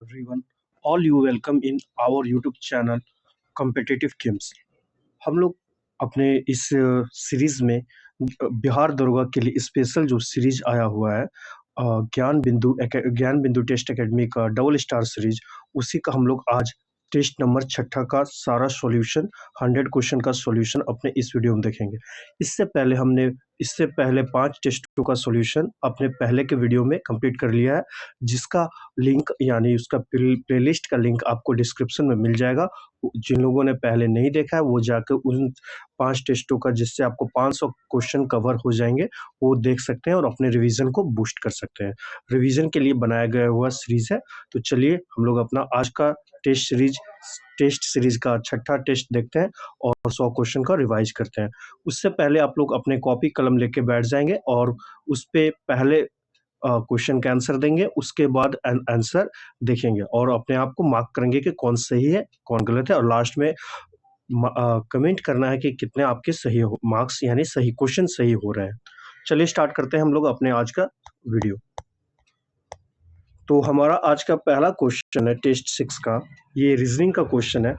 everyone. All you welcome in our YouTube channel Competitive Games. हम लोग अपने इस सीरीज में बिहार दरोगा के लिए स्पेशल जो सीरीज आया हुआ है ज्ञान बिंदु टेस्ट एकेडमी का डबल स्टार सीरीज, उसी का हम लोग आज टेस्ट नंबर 6 का सारा सॉल्यूशन 100 क्वेश्चन का सॉल्यूशन अपने इस वीडियो में देखेंगे। इससे पहले 5 टेस्टों का सॉल्यूशन अपने पहले के वीडियो में कंप्लीट कर लिया है, जिसका लिंक यानी उसका प्लेलिस्ट का लिंक आपको डिस्क्रिप्शन में मिल जाएगा। जिन लोगों ने पहले नहीं देखा है वो जाकर उन 5 टेस्टों का, जिससे आपको 500 क्वेश्चन कवर हो जाएंगे, वो देख सकते हैं और अपने रिवीजन को बूस्ट कर सकते हैं। रिवीजन के लिए बनाया गया हुआ सीरीज है। तो चलिए हम लोग अपना आज का टेस्ट सीरीज का 6ठा टेस्ट देखते हैं और 100 क्वेश्चन का रिवाइज करते हैं। उससे पहले आप लोग अपने कॉपी कलम लेके बैठ जाएंगे और उस पे पहले क्वेश्चन का आंसर देंगे, उसके बाद आंसर देखेंगे और अपने आप को मार्क करेंगे कि कौन सही है कौन गलत है, और लास्ट में कमेंट करना है कि कितने आपके सही मार्क्स यानी सही क्वेश्चन सही हो रहे हैं। चलिए स्टार्ट करते हैं हम लोग अपने आज का वीडियो। तो हमारा आज का पहला क्वेश्चन है टेस्ट 6 का। ये रीजनिंग का क्वेश्चन है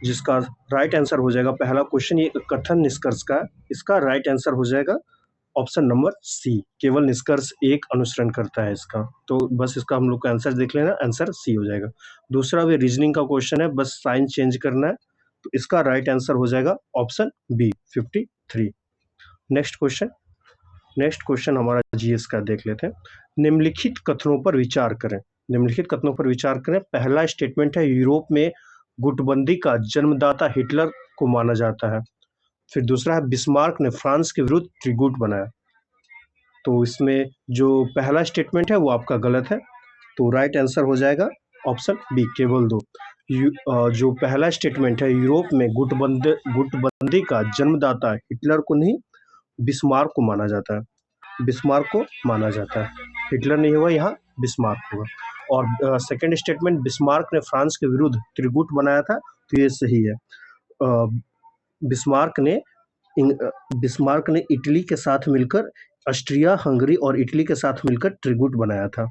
जिसका राइट आंसर हो जाएगा, पहला क्वेश्चन ये कथन निष्कर्ष का, इसका राइट आंसर हो जाएगा ऑप्शन नंबर सी। केवल निष्कर्ष एक अनुसरण करता है इसका, तो बस इसका हम लोग का आंसर देख लेना, आंसर सी हो जाएगा। दूसरा भी रीजनिंग का क्वेश्चन है, बस साइन चेंज करना है, तो इसका राइट आंसर हो जाएगा ऑप्शन बी 53। नेक्स्ट क्वेश्चन हमारा जीएस का देख लेते हैं। निम्नलिखित कथनों पर विचार करें। पहला स्टेटमेंट है यूरोप में गुटबंदी का जन्मदाता हिटलर को माना जाता है। फिर दूसरा है बिस्मार्क ने फ्रांस के विरुद्ध त्रिगुट बनाया। तो इसमें जो पहला स्टेटमेंट है वो आपका गलत है, तो राइट आंसर हो जाएगा ऑप्शन बी केवल 2। जो पहला स्टेटमेंट है यूरोप में गुटबंदी का जन्मदाता हिटलर को नहीं बिस्मार्क को माना जाता है, हिटलर नहीं होगा, यहाँ बिस्मार्क होगा। और सेकंड स्टेटमेंट बिस्मार्क ने फ्रांस के विरुद्ध त्रिगुट बनाया था, तो ये सही है। बिस्मार्क ने इटली के साथ मिलकर, ऑस्ट्रिया हंगरी और इटली के साथ मिलकर त्रिगुट बनाया था।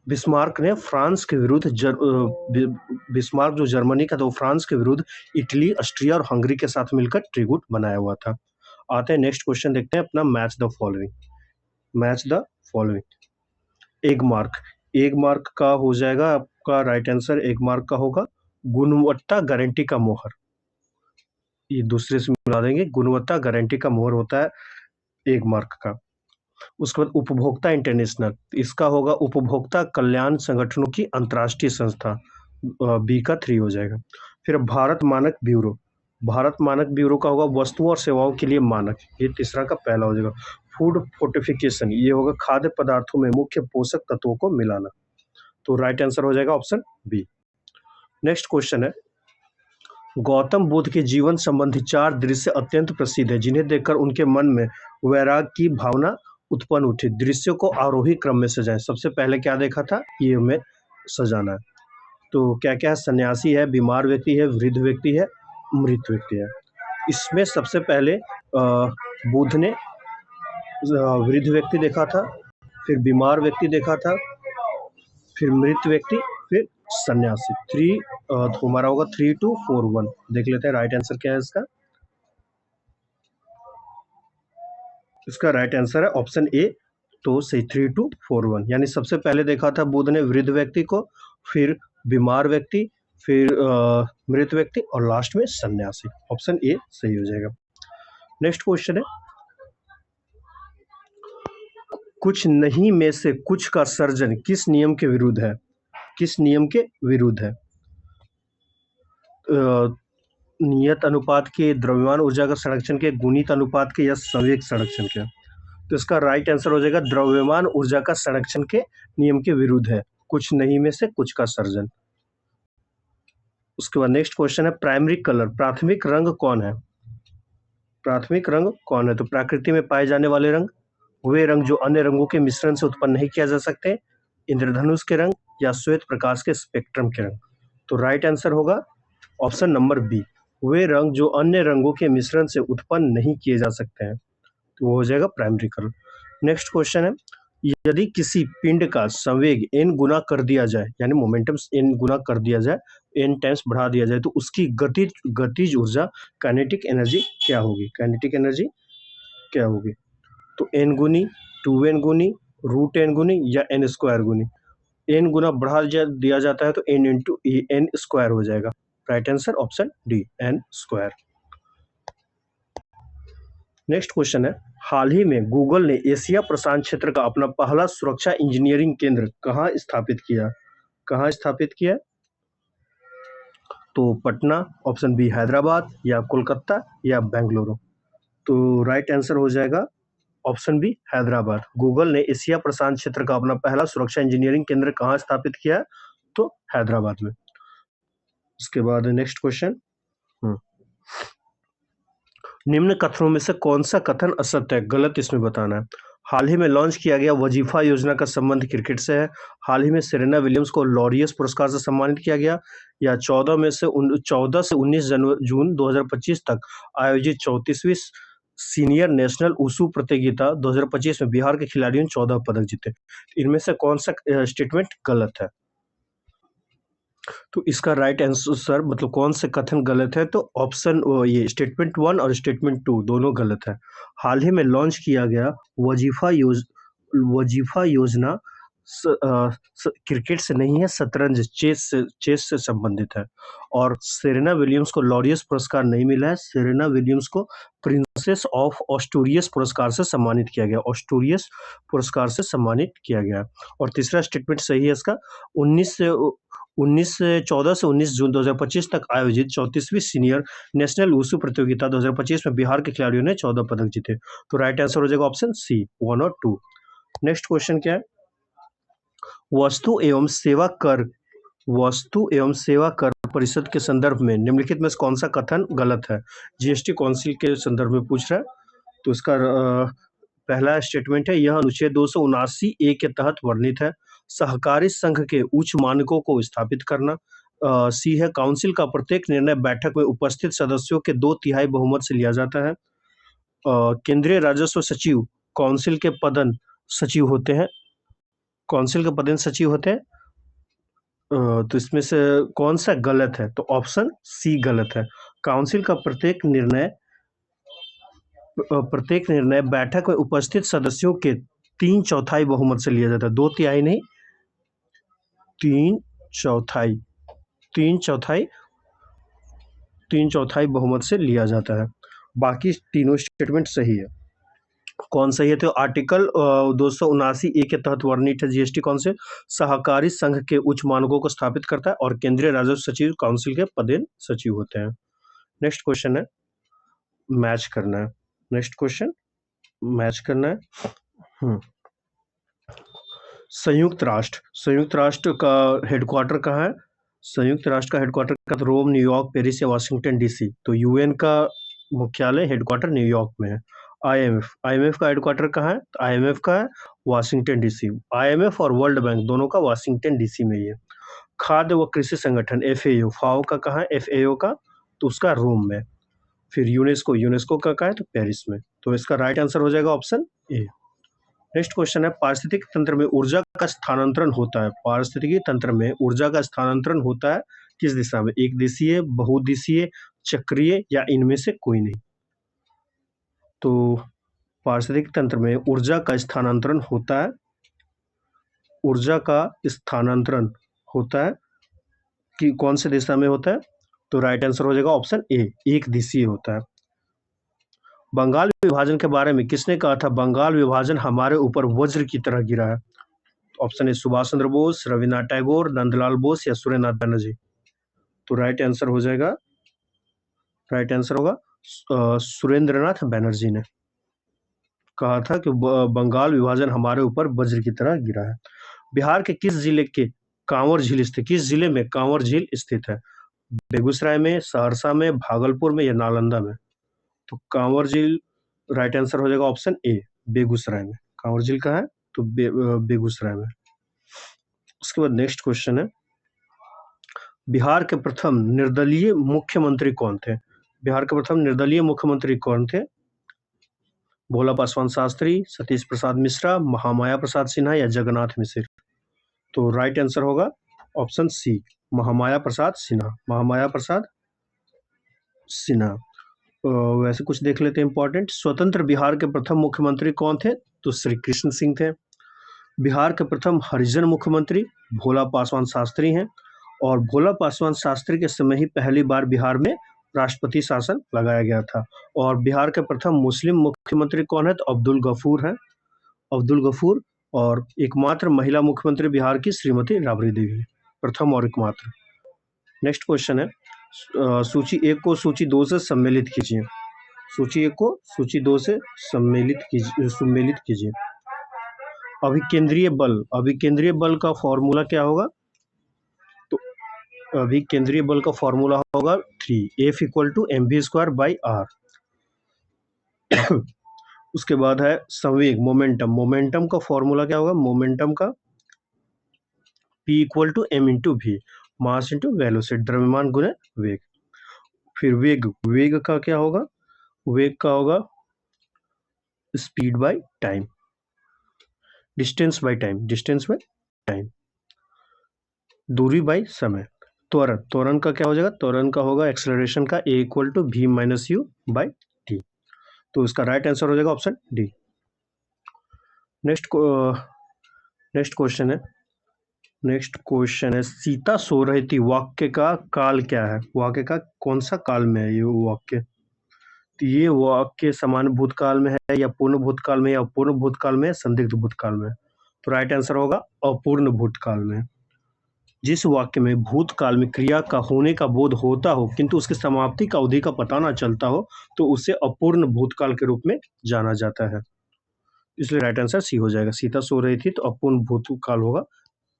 बिस्मार्क ने फ्रांस के विरुद्ध बिस्मार्क जो जर्मनी का था, वो फ्रांस के विरुद्ध इटली, ऑस्ट्रिया और हंगरी के साथ मिलकर त्रिगुट बनाया हुआ था। आते हैं नेक्स्ट क्वेश्चन देखते हैं अपना, मैच द फॉलोइंग। एक मार्क का हो जाएगा आपका राइट आंसर, एक मार्क का होगा गुणवत्ता गारंटी का मोहर, ये दूसरे से मिला देंगे, गुणवत्ता गारंटी का मोहर होता है एक मार्क का। उसके बाद उपभोक्ता इंटरनेशनल, इसका होगा उपभोक्ता कल्याण संगठनों की अंतर्राष्ट्रीय संस्था, बी का 3 हो जाएगा। फिर भारत मानक ब्यूरो का होगा वस्तुओं और सेवाओं के लिए मानक, ये तीसरा का पहला हो जाएगा। फूड फोर्टिफिकेशन, ये होगा खाद्य पदार्थों में मुख्य पोषक तत्वों को मिलाना, तो राइट आंसर हो जाएगा ऑप्शन बी। नेक्स्ट क्वेश्चन है गौतम बुद्ध के जीवन संबंधी 4 दृश्य अत्यंत प्रसिद्ध है जिन्हें देखकर उनके मन में वैराग्य की भावना उत्पन्न उठी। दृश्यों को आरोही क्रम में सजाएं। सबसे पहले क्या देखा था, ये हमें सजाना है। तो क्या क्या है, सन्यासी है, बीमार व्यक्ति है, वृद्ध व्यक्ति है, मृत व्यक्ति है। इसमें सबसे पहले बुद्ध ने वृद्ध व्यक्ति देखा था, फिर बीमार व्यक्ति देखा था, फिर मृत व्यक्ति, फिर सन्यासी। तो हमारा होगा 3, 2, 4, 1। देख लेते हैं राइट आंसर क्या है इसका राइट आंसर है ऑप्शन ए, तो सही 3, 2, 4, 1। यानी सबसे पहले देखा था बुद्ध ने वृद्ध व्यक्ति को, फिर बीमार व्यक्ति, फिर मृत व्यक्ति और लास्ट में सन्यासी। ऑप्शन ए सही हो जाएगा। नेक्स्ट क्वेश्चन है कुछ नहीं में से कुछ का सर्जन किस नियम के विरुद्ध है? नियत अनुपात के, द्रव्यमान ऊर्जा का संरक्षण के, गुणित अनुपात के या संवेग संरक्षण के? तो इसका राइट आंसर हो जाएगा द्रव्यमान ऊर्जा का संरक्षण के नियम के विरुद्ध है कुछ नहीं में से कुछ का सर्जन। उसके बाद नेक्स्ट क्वेश्चन है प्राइमरी कलर, प्राथमिक रंग कौन है? तो प्रकृति में पाए जाने वाले रंग, वे रंग जो अन्य रंगों के मिश्रण से उत्पन्न नहीं किया जा सकते, इंद्रधनुष के रंग या श्वेत प्रकाश के स्पेक्ट्रम के रंग। तो राइट आंसर होगा ऑप्शन नंबर बी, वे रंग जो अन्य रंगों के मिश्रण से उत्पन्न नहीं किए जा सकते हैं, तो वो हो जाएगा प्राइमरी कलर। नेक्स्ट क्वेश्चन है, यदि किसी पिंड का संवेग n गुना कर दिया जाए, यानी मोमेंटम n गुना कर दिया जाए, n टाइम्स बढ़ा दिया जाए, तो उसकी गतिज ऊर्जा काइनेटिक एनर्जी क्या होगी? काइनेटिक एनर्जी क्या होगी? तो n गुनी, 2n गुनी, रूट n गुनी या n स्क्वायर गुनी? n गुना बढ़ा दिया जाता है तो n इंटू n स्क्वायर हो जाएगा। Right answer option D, n square. Next question है, हाल ही में गूगल ने एशिया प्रशांत क्षेत्र का अपना पहला सुरक्षा इंजीनियरिंग केंद्र कहाँ स्थापित किया? कहाँ स्थापित किया? तो पटना, ऑप्शन बी हैदराबाद या कोलकाता या बेंगलुरु? तो राइट आंसर हो जाएगा ऑप्शन बी हैदराबाद। गूगल ने एशिया प्रशांत क्षेत्र का अपना पहला सुरक्षा इंजीनियरिंग केंद्र कहाँ स्थापित किया? तो हैदराबाद में। उसके बाद नेक्स्ट क्वेश्चन, निम्न कथनों में से कौन सा कथन असत्य है, गलत इसमें बताना है। हाल ही में लॉन्च किया गया वजीफा योजना का संबंध क्रिकेट से है। हाल ही में सेरेना विलियम्स को लॉरियस पुरस्कार से सम्मानित किया गया, या 14 से 19 जून 2025 तक आयोजित 34वीं सीनियर नेशनल वुशु प्रतियोगिता 2025 में बिहार के खिलाड़ियों ने 14 पदक जीते। इनमें से कौन सा स्टेटमेंट गलत है? तो इसका राइट आंसर मतलब कौन से कथन गलत है, तो ऑप्शन ये स्टेटमेंट 1 और स्टेटमेंट 2 दोनों गलत है। हाल ही में लॉन्च किया गया वजीफा योजना क्रिकेट से नहीं है, शतरंज चेस से संबंधित है। और सेरेना विलियम्स को लॉरियस पुरस्कार नहीं मिला है, सेरेना विलियम्स को प्रिंसेस ऑफ ऑस्टूरियस पुरस्कार से सम्मानित किया गया, ऑस्टूरियस पुरस्कार से सम्मानित किया गया। और तीसरा स्टेटमेंट सही है इसका, 14 से 19 जून 2025 तक आयोजित 34वीं सीनियर नेशनल वुशु प्रतियोगिता 2025 में बिहार के खिलाड़ियों ने 14 पदक जीते। तो राइट आंसर हो जाएगा ऑप्शन सी, 1 और 2। नेक्स्ट क्वेश्चन क्या है, वस्तु एवं सेवा कर परिषद के संदर्भ में निम्नलिखित में से कौन सा कथन गलत है? जीएसटी काउंसिल के संदर्भ में पूछ रहा है। तो इसका पहला स्टेटमेंट है, यह अनुच्छेद 279 ए के तहत वर्णित है। सहकारी संघ के उच्च मानकों को स्थापित करना। सी है, काउंसिल का प्रत्येक निर्णय बैठक में उपस्थित सदस्यों के 2/3 बहुमत से लिया जाता है। केंद्रीय राजस्व सचिव काउंसिल के पदन सचिव होते हैं, तो इसमें से कौन सा गलत है? तो ऑप्शन सी गलत है। काउंसिल का प्रत्येक निर्णय बैठक में उपस्थित सदस्यों के 3/4 बहुमत से लिया जाता है, 2/3 नहीं, 3/4 बहुमत से लिया जाता है। बाकी तीनों स्टेटमेंट सही है। कौन सही है? तो आर्टिकल 279 ए के तहत वर्णित है जीएसटी काउंसिल, सहकारी संघ के उच्च मानकों को स्थापित करता है और केंद्रीय राजस्व सचिव काउंसिल के पदेन सचिव होते हैं। नेक्स्ट क्वेश्चन है, मैच करना है। नेक्स्ट क्वेश्चन मैच करना है। संयुक्त राष्ट्र का हेडक्वार्टर कहाँ है? संयुक्त राष्ट्र का हेडक्वार्टर का तो रोम, न्यूयॉर्क, पेरिस या वाशिंगटन डीसी। तो यूएन का मुख्यालय हेडक्वार्टर न्यूयॉर्क में है। आईएमएफ का हेडक्वार्टर कहाँ है? तो आईएमएफ का है वाशिंगटन डीसी। आईएमएफ और वर्ल्ड बैंक दोनों का वाशिंगटन डीसी में ही है। खाद्य व कृषि संगठन एफएओ, फाओ का कहाँ है? एफएओ का तो उसका रोम में। फिर यूनेस्को का कहाँ है? तो पेरिस में। तो इसका राइट आंसर हो जाएगा ऑप्शन ए। नेक्स्ट क्वेश्चन है, पारिस्थितिक तंत्र में ऊर्जा का स्थानांतरण होता है। पारिस्थितिकी तंत्र में ऊर्जा का स्थानांतरण होता है किस दिशा में? एक दिशीय, बहुदिशीय, चक्रीय या इनमें से कोई नहीं? तो पारिस्थितिक तंत्र में ऊर्जा का स्थानांतरण होता है कि कौन से दिशा में होता है? तो राइट आंसर हो जाएगा ऑप्शन ए, एक दिशीय होता है। बंगाल विभाजन के बारे में किसने कहा था? बंगाल विभाजन हमारे ऊपर वज्र की तरह गिरा है। ऑप्शन ए, सुभाष चंद्र बोस, रविन्द्रनाथ टैगोर, नंदलाल बोस या सुरेंद्रनाथ बनर्जी। तो राइट आंसर होगा सुरेंद्रनाथ बनर्जी ने कहा था कि बंगाल विभाजन हमारे ऊपर वज्र की तरह गिरा है। बिहार के किस जिले के कांवर झील स्थित, किस जिले में कांवर झील स्थित है? बेगूसराय में, सहरसा में, भागलपुर में या नालंदा में? तो कांवर झील राइट आंसर हो जाएगा ऑप्शन ए, बेगूसराय में। कांवर झील कहाँ है? तो बेगूसराय में। उसके बाद नेक्स्ट क्वेश्चन है, बिहार के प्रथम निर्दलीय मुख्यमंत्री कौन थे? बिहार के प्रथम निर्दलीय मुख्यमंत्री कौन थे? भोला पासवान शास्त्री, सतीश प्रसाद मिश्रा, महामाया प्रसाद सिन्हा या जगन्नाथ मिश्र। तो राइट आंसर होगा ऑप्शन सी, महामाया प्रसाद सिन्हा। महामाया प्रसाद सिन्हा। वैसे कुछ देख लेते हैं इंपॉर्टेंट। स्वतंत्र बिहार के प्रथम मुख्यमंत्री कौन थे? तो श्री कृष्ण सिंह थे। बिहार के प्रथम हरिजन मुख्यमंत्री भोला पासवान शास्त्री हैं, और भोला पासवान शास्त्री के समय ही पहली बार बिहार में राष्ट्रपति शासन लगाया गया था। और बिहार के प्रथम मुस्लिम मुख्यमंत्री कौन है? तो अब्दुल गफूर हैं, अब्दुल गफूर। और एकमात्र महिला मुख्यमंत्री बिहार की श्रीमती राबड़ी देवी, प्रथम और एकमात्र। नेक्स्ट क्वेश्चन है, सूची 1 को सूची 2 से सम्मिलित कीजिए। सूची 1 को सूची 2 से सम्मिलित कीजिए। अभिकेंद्रीय बल का फॉर्मूला क्या होगा? तो अभिकेंद्रीय बल का फॉर्मूला होगा 3F = mv²/r। उसके बाद है संवेग, मोमेंटम का फॉर्मूला क्या होगा? मोमेंटम का P = m × v, mass into velocity, द्रव्यमान गुने वेग। फिर वेग का क्या होगा? वेग का होगा speed by time, distance by time, दूरी बाय समय। त्वरण का क्या हो जाएगा? त्वरण का होगा एक्सेलरेशन का A = v - u/t। तो इसका राइट आंसर हो जाएगा ऑप्शन डी। नेक्स्ट क्वेश्चन है, सीता सो रही थी वाक्य का काल क्या है? वाक्य का कौन सा काल में है ये वाक्य? तो ये वाक्य सामान्य भूतकाल में है, या पूर्ण भूतकाल में, या अपूर्ण भूतकाल में, संदिग्ध भूतकाल में? तो राइट आंसर होगा अपूर्ण भूतकाल में। जिस वाक्य में भूतकाल में क्रिया का होने का बोध होता हो किंतु उसकी समाप्ति का अवधि का पता ना चलता हो, तो उसे अपूर्ण भूतकाल के रूप में जाना जाता है। इसलिए राइट आंसर सी हो जाएगा। सीता सो रही थी तो अपूर्ण भूतकाल होगा,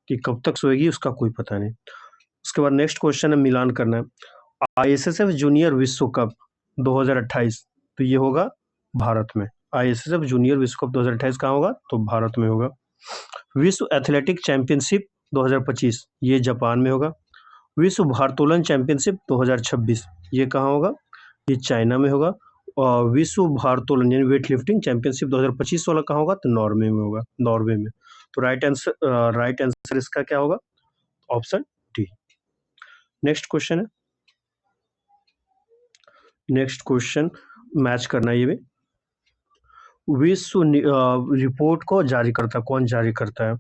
कि कब तक सोएगी उसका कोई पता नहीं। उसके बाद नेक्स्ट क्वेश्चन है, मिलान करना है। ISSF जूनियर विश्व कप 2028, तो ये होगा भारत में। ISSF जूनियर विश्व कप 2028 कहाँ होगा? तो भारत में होगा। विश्व एथलेटिक चैंपियनशिप 2025, ये जापान में होगा। विश्व भारोत्तोलन चैंपियनशिप 2026, ये कहाँ होगा? ये चाइना में होगा। और विश्व भारोत्तोलन यानी वेट लिफ्टिंग चैंपियनशिप 2025 वाला कहाँ होगा? तो नॉर्वे में होगा, नॉर्वे में। तो राइट आंसर इसका क्या होगा? Option D. Next question match करना है ये भी। विश्व रिपोर्ट को जारी करता है, कौन जारी करता है?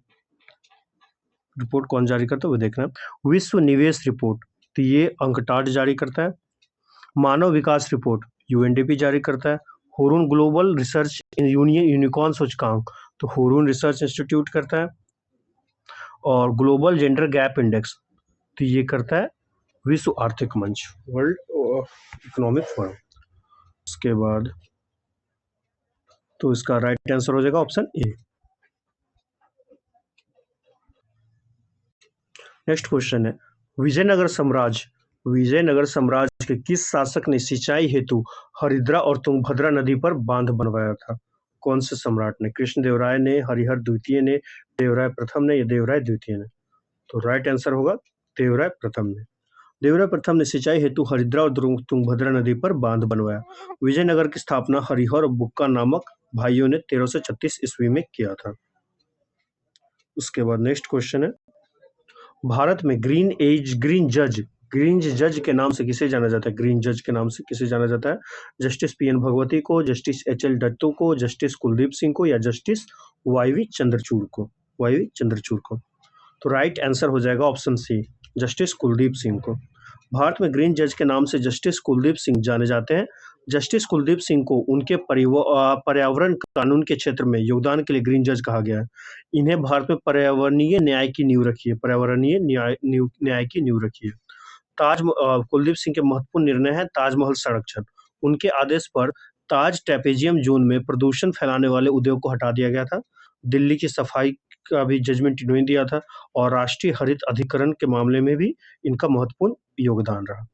रिपोर्ट कौन जारी करता है वो देखना। विश्व निवेश रिपोर्ट, तो ये अंकटाड जारी करता है। मानव विकास रिपोर्ट UNDP जारी करता है। हुरून ग्लोबल रिसर्च यूनिकॉर्न सूचकांक, तो हुरून रिसर्च इंस्टीट्यूट करता है। और ग्लोबल जेंडर गैप इंडेक्स, तो ये करता है विश्व आर्थिक मंच, वर्ल्ड इकोनॉमिक फोरम। उसके बाद तो इसका राइट आंसर हो जाएगा ऑप्शन ए। नेक्स्ट क्वेश्चन है, विजयनगर साम्राज्य के किस शासक ने सिंचाई हेतु हरिद्रा और तुंगभद्रा नदी पर बांध बनवाया था? कौन से सम्राट ने? कृष्णदेवराय ने, हरिहर द्वितीय ने, देवराय प्रथम ने, या देवराय द्वितीय ने? तो राइट आंसर होगा देवराय प्रथम ने। देवराय प्रथम ने सिंचाई हेतु हरिद्रा और तुंगभद्रा नदी पर बांध बनवाया। विजयनगर की स्थापना हरिहर और बुक्का नामक भाइयों ने 1336 ईस्वी में किया था। उसके बाद नेक्स्ट क्वेश्चन है, भारत में ग्रीन जज के नाम से किसे जाना जाता है? ग्रीन जज के नाम से किसे जाना जाता है? जस्टिस PN भगवती को, जस्टिस HL दत्तू को, जस्टिस कुलदीप सिंह को, या जस्टिस YV चंद्रचूड़ को? तो राइट आंसर हो जाएगा option C, justice Kuldeep Singh को। भारत में ग्रीन जज के नाम से जस्टिस कुलदीप सिंह जाने जाते हैं। जस्टिस कुलदीप सिंह को उनके पर्यावरण कानून के क्षेत्र में योगदान के लिए ग्रीन जज कहा गया है। इन्हें भारत में पर्यावरणीय न्याय की नींव रखी है, कुलदीप सिंह के महत्वपूर्ण निर्णय है ताजमहल संरक्षण। उनके आदेश पर ताज ट्रेपेजियम जोन में प्रदूषण फैलाने वाले उद्योग को हटा दिया गया था। दिल्ली की सफाई का भी जजमेंट इन्होंने दिया था, और राष्ट्रीय हरित अधिकरण के मामले में भी इनका महत्वपूर्ण योगदान रहा।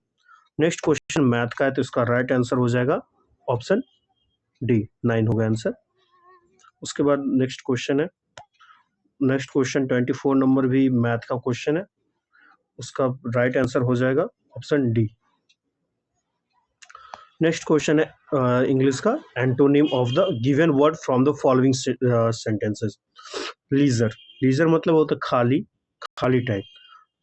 नेक्स्ट क्वेश्चन मैथ का है, तो इसका राइट आंसर हो जाएगा ऑप्शन डी, 9 होगा आंसर। उसके बाद नेक्स्ट क्वेश्चन 24 नंबर भी मैथ का क्वेश्चन है, उसका राइट आंसर हो जाएगा ऑप्शन डी। नेक्स्ट क्वेश्चन है इंग्लिश का, antonym of the given word from the following sentences. Leisure, leisure मतलब होता है खाली, खाली टाइप।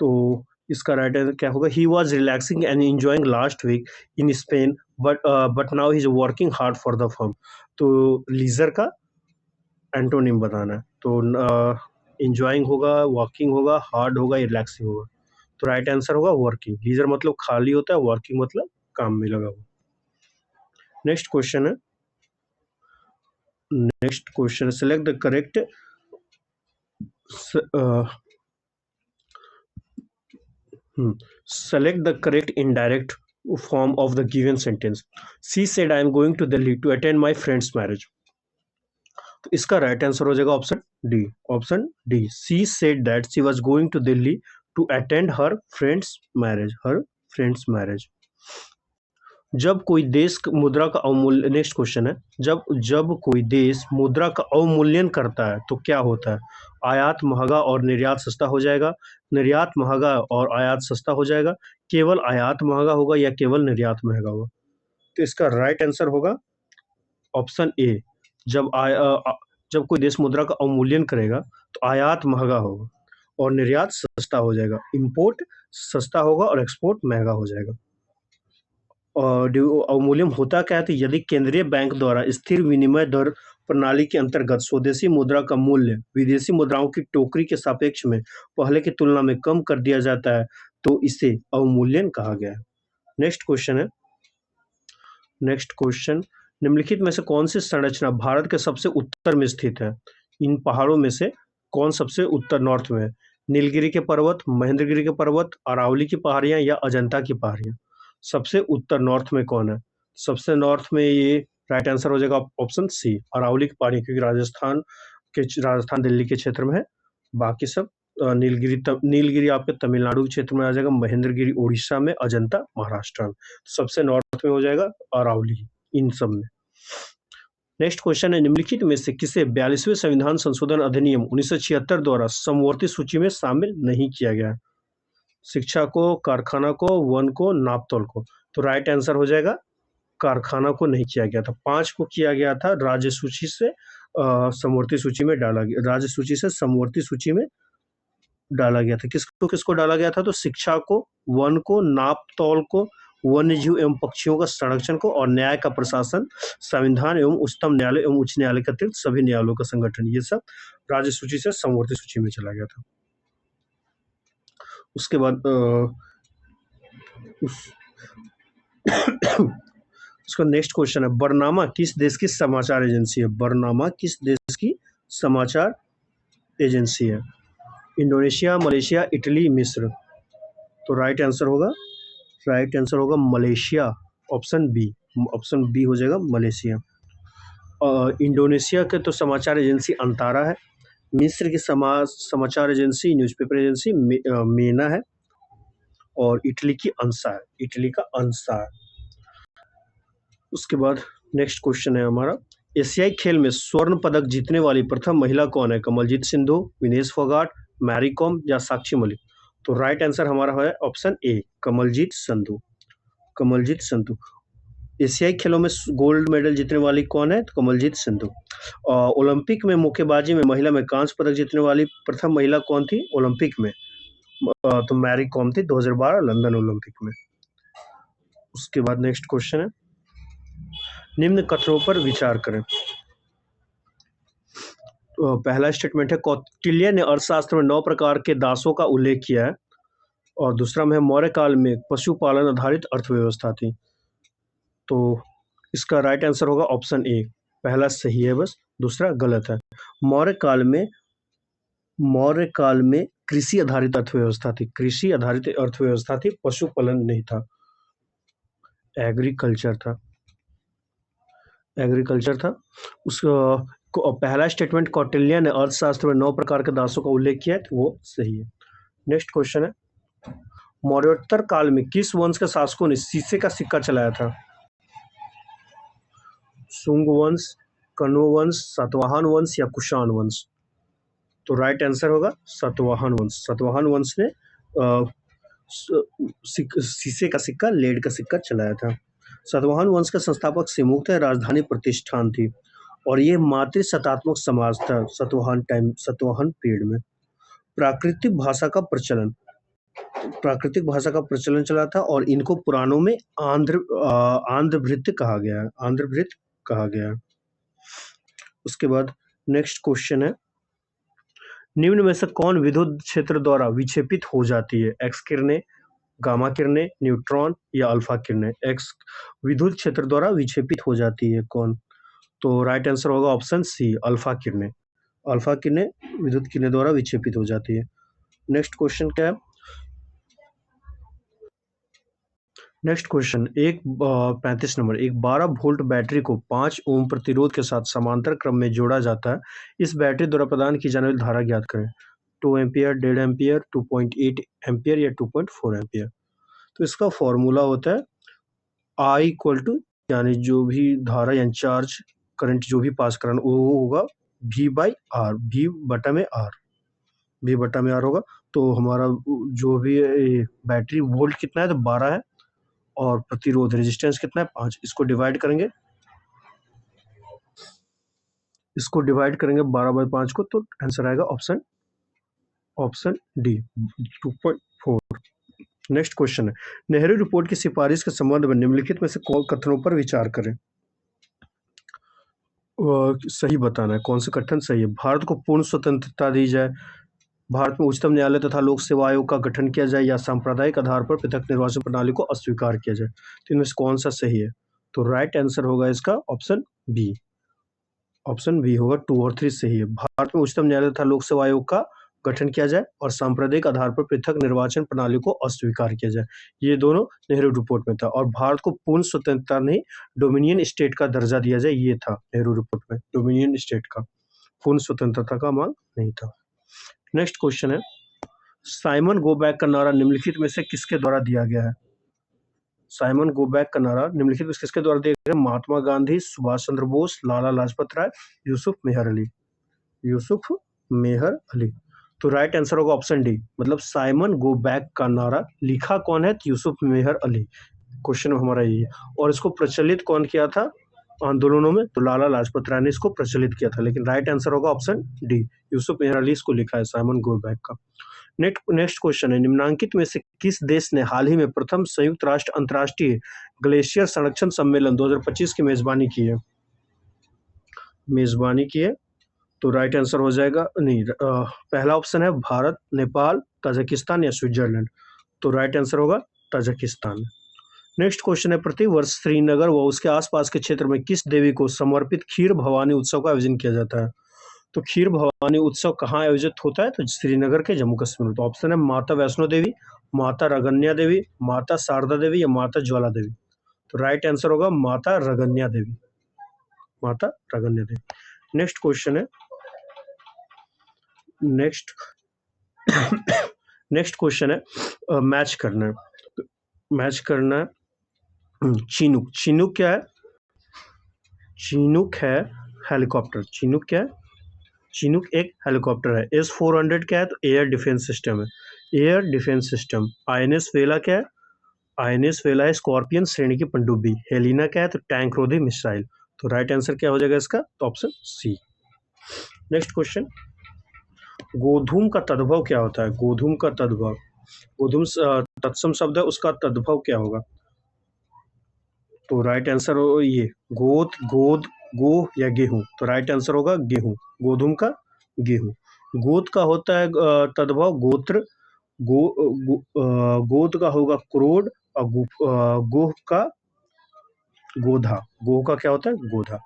तो इसका राइट आंसर क्या होगा? He was relaxing and enjoying last week in Spain but now he is working hard for the firm. तो लीजर का एंटोनिम बताना है। तो इंजॉइंग होगा, वर्किंग होगा, हार्ड होगा, रिलैक्सिंग होगा। तो राइट आंसर होगा वर्किंग। लीजर मतलब खाली होता है, वर्किंग मतलब काम में लगा हुआ। नेक्स्ट क्वेश्चन है, next question, select the correct select the correct indirect form of the given sentence. She said I am going to Delhi to attend my friend's marriage. तो इसका राइट आंसर हो जाएगा option D. Option D, she said that she was going to Delhi to attend her friends marriage, her friends marriage. जब कोई देश मुद्रा का अवमूल्य, next question है, जब जब कोई देश मुद्रा का अवमूल्यन करता है तो क्या होता है? आयात महंगा और निर्यात सस्ता हो जाएगा, निर्यात महंगा और आयात सस्ता हो जाएगा, केवल आयात महंगा होगा या केवल निर्यात महंगा होगा? तो इसका राइट आंसर होगा ऑप्शन ए। जब कोई देश मुद्रा का अवमूल्यन करेगा तो आयात महंगा होगा और निर्यात सस्ता हो जाएगा, इंपोर्ट सस्ता होगा और एक्सपोर्ट महंगा हो जाएगा। और अवमूल्यन होता क्या है? तो यदि केंद्रीय बैंक द्वारा स्थिर विनिमय दर प्रणाली के अंतर्गत स्वदेशी मुद्रा का मूल्य विदेशी मुद्राओं की टोकरी के सापेक्ष में पहले की तुलना में कम कर दिया जाता है तो इसे अवमूल्यन कहा गया है। नेक्स्ट क्वेश्चन है, नेक्स्ट क्वेश्चन, निम्नलिखित में से कौन सी संरचना भारत के सबसे उत्तर में स्थित है? इन पहाड़ों में से कौन सबसे उत्तर, नॉर्थ में है? नीलगिरी के पर्वत, महेंद्रगिरी के पर्वत, अरावली की पहाड़ियां या अजंता की पहाड़ियां? सबसे उत्तर नॉर्थ में कौन है? सबसे नॉर्थ में ये राइट आंसर हो जाएगा ऑप्शन सी, अरावली की पहाड़ियां, क्योंकि राजस्थान दिल्ली के क्षेत्र में है। बाकी सब नीलगिरी आपके तमिलनाडु के क्षेत्र में आ जाएगा, महेंद्रगिरी उड़ीसा में, अजंता महाराष्ट्र में। सबसे नॉर्थ में हो जाएगा अरावली इन सब में। नेक्स्ट क्वेश्चन है, निम्नलिखित में से किसे 42वें संविधान संशोधन अधिनियम 1976 द्वारा समवर्ती सूची में शामिल नहीं किया गया है? शिक्षा को, कारखाना को, वन को, नापतोल को? तो राइट आंसर हो जाएगा कारखाना को नहीं किया गया था। 5 को किया गया था, राज्य सूची से समवर्ती सूची में डाला गया, राज्य सूची से समवर्ती सूची में डाला गया था। किसको किसको डाला गया था? तो शिक्षा को, वन को, नापतौल को, वन्य जीव एवं पक्षियों का संरक्षण को, और न्याय का प्रशासन, संविधान एवं उच्चतम न्यायालय एवं उच्च न्यायालय के अतिरिक्त सभी न्यायालयों का संगठन, ये सब राज्य सूची से समवर्ती सूची में चला गया था। उसके बाद उसका नेक्स्ट क्वेश्चन है, बरनामा किस देश की समाचार एजेंसी है? बरनामा किस देश की समाचार एजेंसी है? इंडोनेशिया, मलेशिया, इटली, मिस्र? तो राइट आंसर होगा Malaysia, option B. Option B हो जाएगा मलेशिया। इंडोनेशिया के तो समाचार एजेंसी अंतारा है, मिस्र की समाचार एजेंसी, न्यूज़पेपर एजेंसी मेना है, और इटली की अंसा है, इटली का अंसा है। उसके बाद नेक्स्ट क्वेश्चन है हमारा, एशियाई खेल में स्वर्ण पदक जीतने वाली प्रथम महिला कौन है? कमलजीत सिंधु, विनेश फोगाट, मैरी कॉम या साक्षी मलिक? तो राइट आंसर हमारा है ऑप्शन ए, कमलजीत संधू। कमलजीत संधू एशियाई खेलों में गोल्ड मेडल जीतने वाली कौन है? तो कमलजीत सिंधु। ओलंपिक में मुक्केबाजी में महिला में कांस्य पदक जीतने वाली प्रथम महिला कौन थी ओलंपिक में? तो मैरी कॉम थी 2012 लंदन ओलंपिक में। उसके बाद नेक्स्ट क्वेश्चन है, निम्न कथनों पर विचार करें। तो पहला स्टेटमेंट है, कौटिल्य ने अर्थशास्त्र में 9 प्रकार के दासों का उल्लेख किया है, और दूसरा में मौर्य काल में पशुपालन आधारित अर्थव्यवस्था थी। तो इसका राइट आंसर होगा ऑप्शन ए, पहला सही है बस, दूसरा गलत है। मौर्य काल में कृषि आधारित अर्थव्यवस्था थी, कृषि आधारित अर्थव्यवस्था थी, पशुपालन नहीं था, एग्रीकल्चर था। उसका पहला स्टेटमेंट, कौटिल्य ने अर्थशास्त्र में 9 प्रकार के दासों का उल्लेख किया है, तो वो सही है। नेक्स्ट क्वेश्चन है, मौर्योत्तर काल में किस वंश के शासकों ने शीशे का सिक्का चलाया था? शुंग वंश, कण्व वंश, सातवाहन वंश या कुषाण वंश? तो राइट आंसर होगा सातवाहन वंश। सातवाहन वंश ने शीशे का सिक्का, लेड का सिक्का चलाया था। सतवाहन वंश के संस्थापक सिमुक्त है, राजधानी प्रतिष्ठान थी और ये मातृ शतात्मक समाज था सतवाहन पीरियड में। प्राकृतिक भाषा का प्रचलन चला था और इनको पुराणों में आंध्रभृत्य कहा गया है। उसके बाद नेक्स्ट क्वेश्चन है, निम्न में से कौन विद्युत क्षेत्र द्वारा विक्षेपित हो जाती है? एक्स किरणें, गामा किरणें, न्यूट्रॉन या अल्फा किरणें? एक्स विद्युत क्षेत्र द्वारा विक्षेपित हो जाती है कौन? तो राइट आंसर होगा ऑप्शन सी, अल्फा किरणें। अल्फा किरणें विद्युत किरणें द्वारा विक्षेपित हो जाती है। नेक्स्ट क्वेश्चन क्या है? नेक्स्ट क्वेश्चन 35 नंबर, एक 12 वोल्ट बैटरी को 5 ओम प्रतिरोध के साथ समांतर क्रम में जोड़ा जाता है। इस बैटरी द्वारा प्रदान की जाने वाली धारा ज्ञात करें। 2 एम्पियर, 1.5 एम्पियर, 2.8 एम्पियर या 2.4 एम्पियर। तो इसका फॉर्मूला होता है I इक्वल टू, यानी जो भी धारा यानी चार्ज करंट जो भी पास कराना वो होगा V बाई आर, V बटा में R होगा। तो हमारा जो भी बैटरी वोल्ट कितना है तो 12 है और प्रतिरोध रेजिस्टेंस कितना है 5। इसको डिवाइड करेंगे 12 बाई 5 को, तो आंसर आएगा ऑप्शन डी 2.4। नेक्स्ट क्वेश्चन है, नेहरू रिपोर्ट की सिफारिश के संबंध में निम्नलिखित में से कौन कथनों पर विचार करें? सही बताना है कौन से कथन सही है। भारत को पूर्ण स्वतंत्रता दी जाए, भारत में उच्चतम न्यायालय तथा लोक सेवा आयोग का गठन किया जाए या सांप्रदायिक आधार पर पृथक निर्वाचन प्रणाली को अस्वीकार किया जाए। तो इनमें से कौन सा सही है? तो राइट आंसर होगा इसका ऑप्शन बी होगा। 2 और 3 सही है। भारत में उच्चतम न्यायालय तथा लोक सेवा आयोग का गठन किया जाए और सांप्रदायिक आधार पर पृथक निर्वाचन प्रणाली को अस्वीकार किया जाए, ये दोनों नेहरू रिपोर्ट में था। और भारत को पूर्ण स्वतंत्रता नहीं, डोमिनियन स्टेट का दर्जा दिया जाए, ये था नेहरू रिपोर्ट में, डोमिनियन स्टेट का, पूर्ण स्वतंत्रता का मांग नहीं था। नेक्स्ट क्वेश्चन है, साइमन गो बैक का नारा निम्नलिखित में से किसके द्वारा दिया गया है? साइमन गो बैक का नारा निम्नलिखित में किसके द्वारा दिया गया? महात्मा गांधी, सुभाष चंद्र बोस, लाला लाजपत राय, यूसुफ मेहर अली। तो राइट आंसर होगा ऑप्शन डी, मतलब साइमन गो बैक का नारा लिखा कौन है? यूसुफ मेहर अली। क्वेश्चन हमारा ये है। और इसको प्रचलित कौन किया था आंदोलनों में? तो लाला लाजपत राय ने इसको प्रचलित किया था। लेकिन राइट आंसर होगा ऑप्शन डी, यूसुफ मेहर अली इसको लिखा है साइमन गो बैक का। नेक्स्ट क्वेश्चन है, निम्नांकित में से किस देश ने हाल ही में प्रथम संयुक्त राष्ट्र अंतर्राष्ट्रीय ग्लेशियर संरक्षण सम्मेलन 2025 की मेजबानी की है? तो राइट आंसर हो जाएगा पहला ऑप्शन है भारत, नेपाल, ताजिकिस्तान या स्विट्जरलैंड। तो राइट आंसर होगा ताजिकिस्तान। नेक्स्ट क्वेश्चन है, प्रति वर्ष श्रीनगर व उसके आसपास के क्षेत्र में किस देवी को समर्पित खीर भवानी उत्सव का आयोजन किया जाता है? तो खीर भवानी उत्सव कहाँ आयोजित होता है? तो श्रीनगर के जम्मू कश्मीर में। तो ऑप्शन है माता वैष्णो देवी, माता रगन्या देवी, माता शारदा देवी या माता ज्वाला देवी। तो राइट आंसर होगा माता रगन्या देवी। नेक्स्ट क्वेश्चन है, नेक्स्ट क्वेश्चन है, मैच करना है चिनूक क्या है? चिनूक है हेलीकॉप्टर। चिनूक क्या है? चिनूक एक हेलीकॉप्टर है। S-400 क्या है? तो एयर डिफेंस सिस्टम। आईएनएस वेला क्या है? आईएनएस वेला है स्कॉर्पियन श्रेणी की पनडुब्बी। हेलिना क्या है? तो टैंक रोधी मिसाइल। तो राइट आंसर क्या हो जाएगा इसका? तो ऑप्शन सी। नेक्स्ट क्वेश्चन, गोधूम का तद्भव क्या होता है? गोधूम तत्सम शब्द है, उसका तद्भव क्या होगा? तो राइट आंसर हो ये गो या गेहूं। तो राइट आंसर होगा गेहूं, गोधूम का गेहूं। गोद का होता है तद्भव गोत्र, गोद का होगा क्रोड और गोह का गोधा। गोह का क्या होता है? गोधा।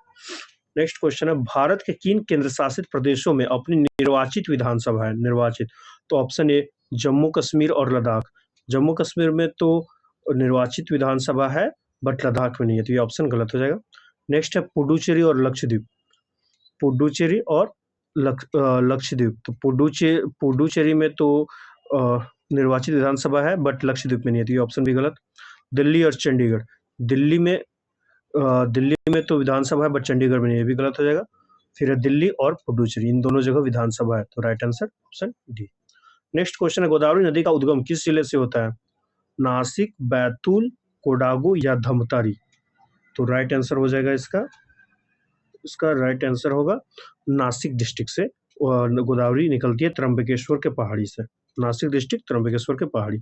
नेक्स्ट क्वेश्चन है, भारत के किन केंद्र शासित प्रदेशों में अपनी निर्वाचित विधानसभा है? तो ऑप्शन ए जम्मू कश्मीर और लद्दाख। जम्मू कश्मीर में तो निर्वाचित विधानसभा है बट लद्दाख में नहीं है, तो ये ऑप्शन गलत हो जाएगा। नेक्स्ट है पुडुचेरी और लक्षद्वीप। तो पुडुचेरी में तो निर्वाचित विधानसभा है बट लक्षद्वीप में नहीं है, तो ये ऑप्शन भी गलत। दिल्ली और चंडीगढ़। दिल्ली में तो विधानसभा है बट चंडीगढ़ में नहीं है, भी गलत हो जाएगा। फिर है दिल्ली और पुडुचेरी, इन दोनों जगह विधानसभा है, तो right answer option D. Next question है, गोदावरी नदी का उद्गम किस जिले से होता है? नासिक, बैतूल, कोडागू या धमतारी। तो राइट आंसर हो जाएगा इसका राइट आंसर होगा नासिक डिस्ट्रिक्ट से गोदावरी निकलती है त्र्यंबकेश्वर के पहाड़ी से। नासिक डिस्ट्रिक्ट त्र्यंबकेश्वर के पहाड़ी।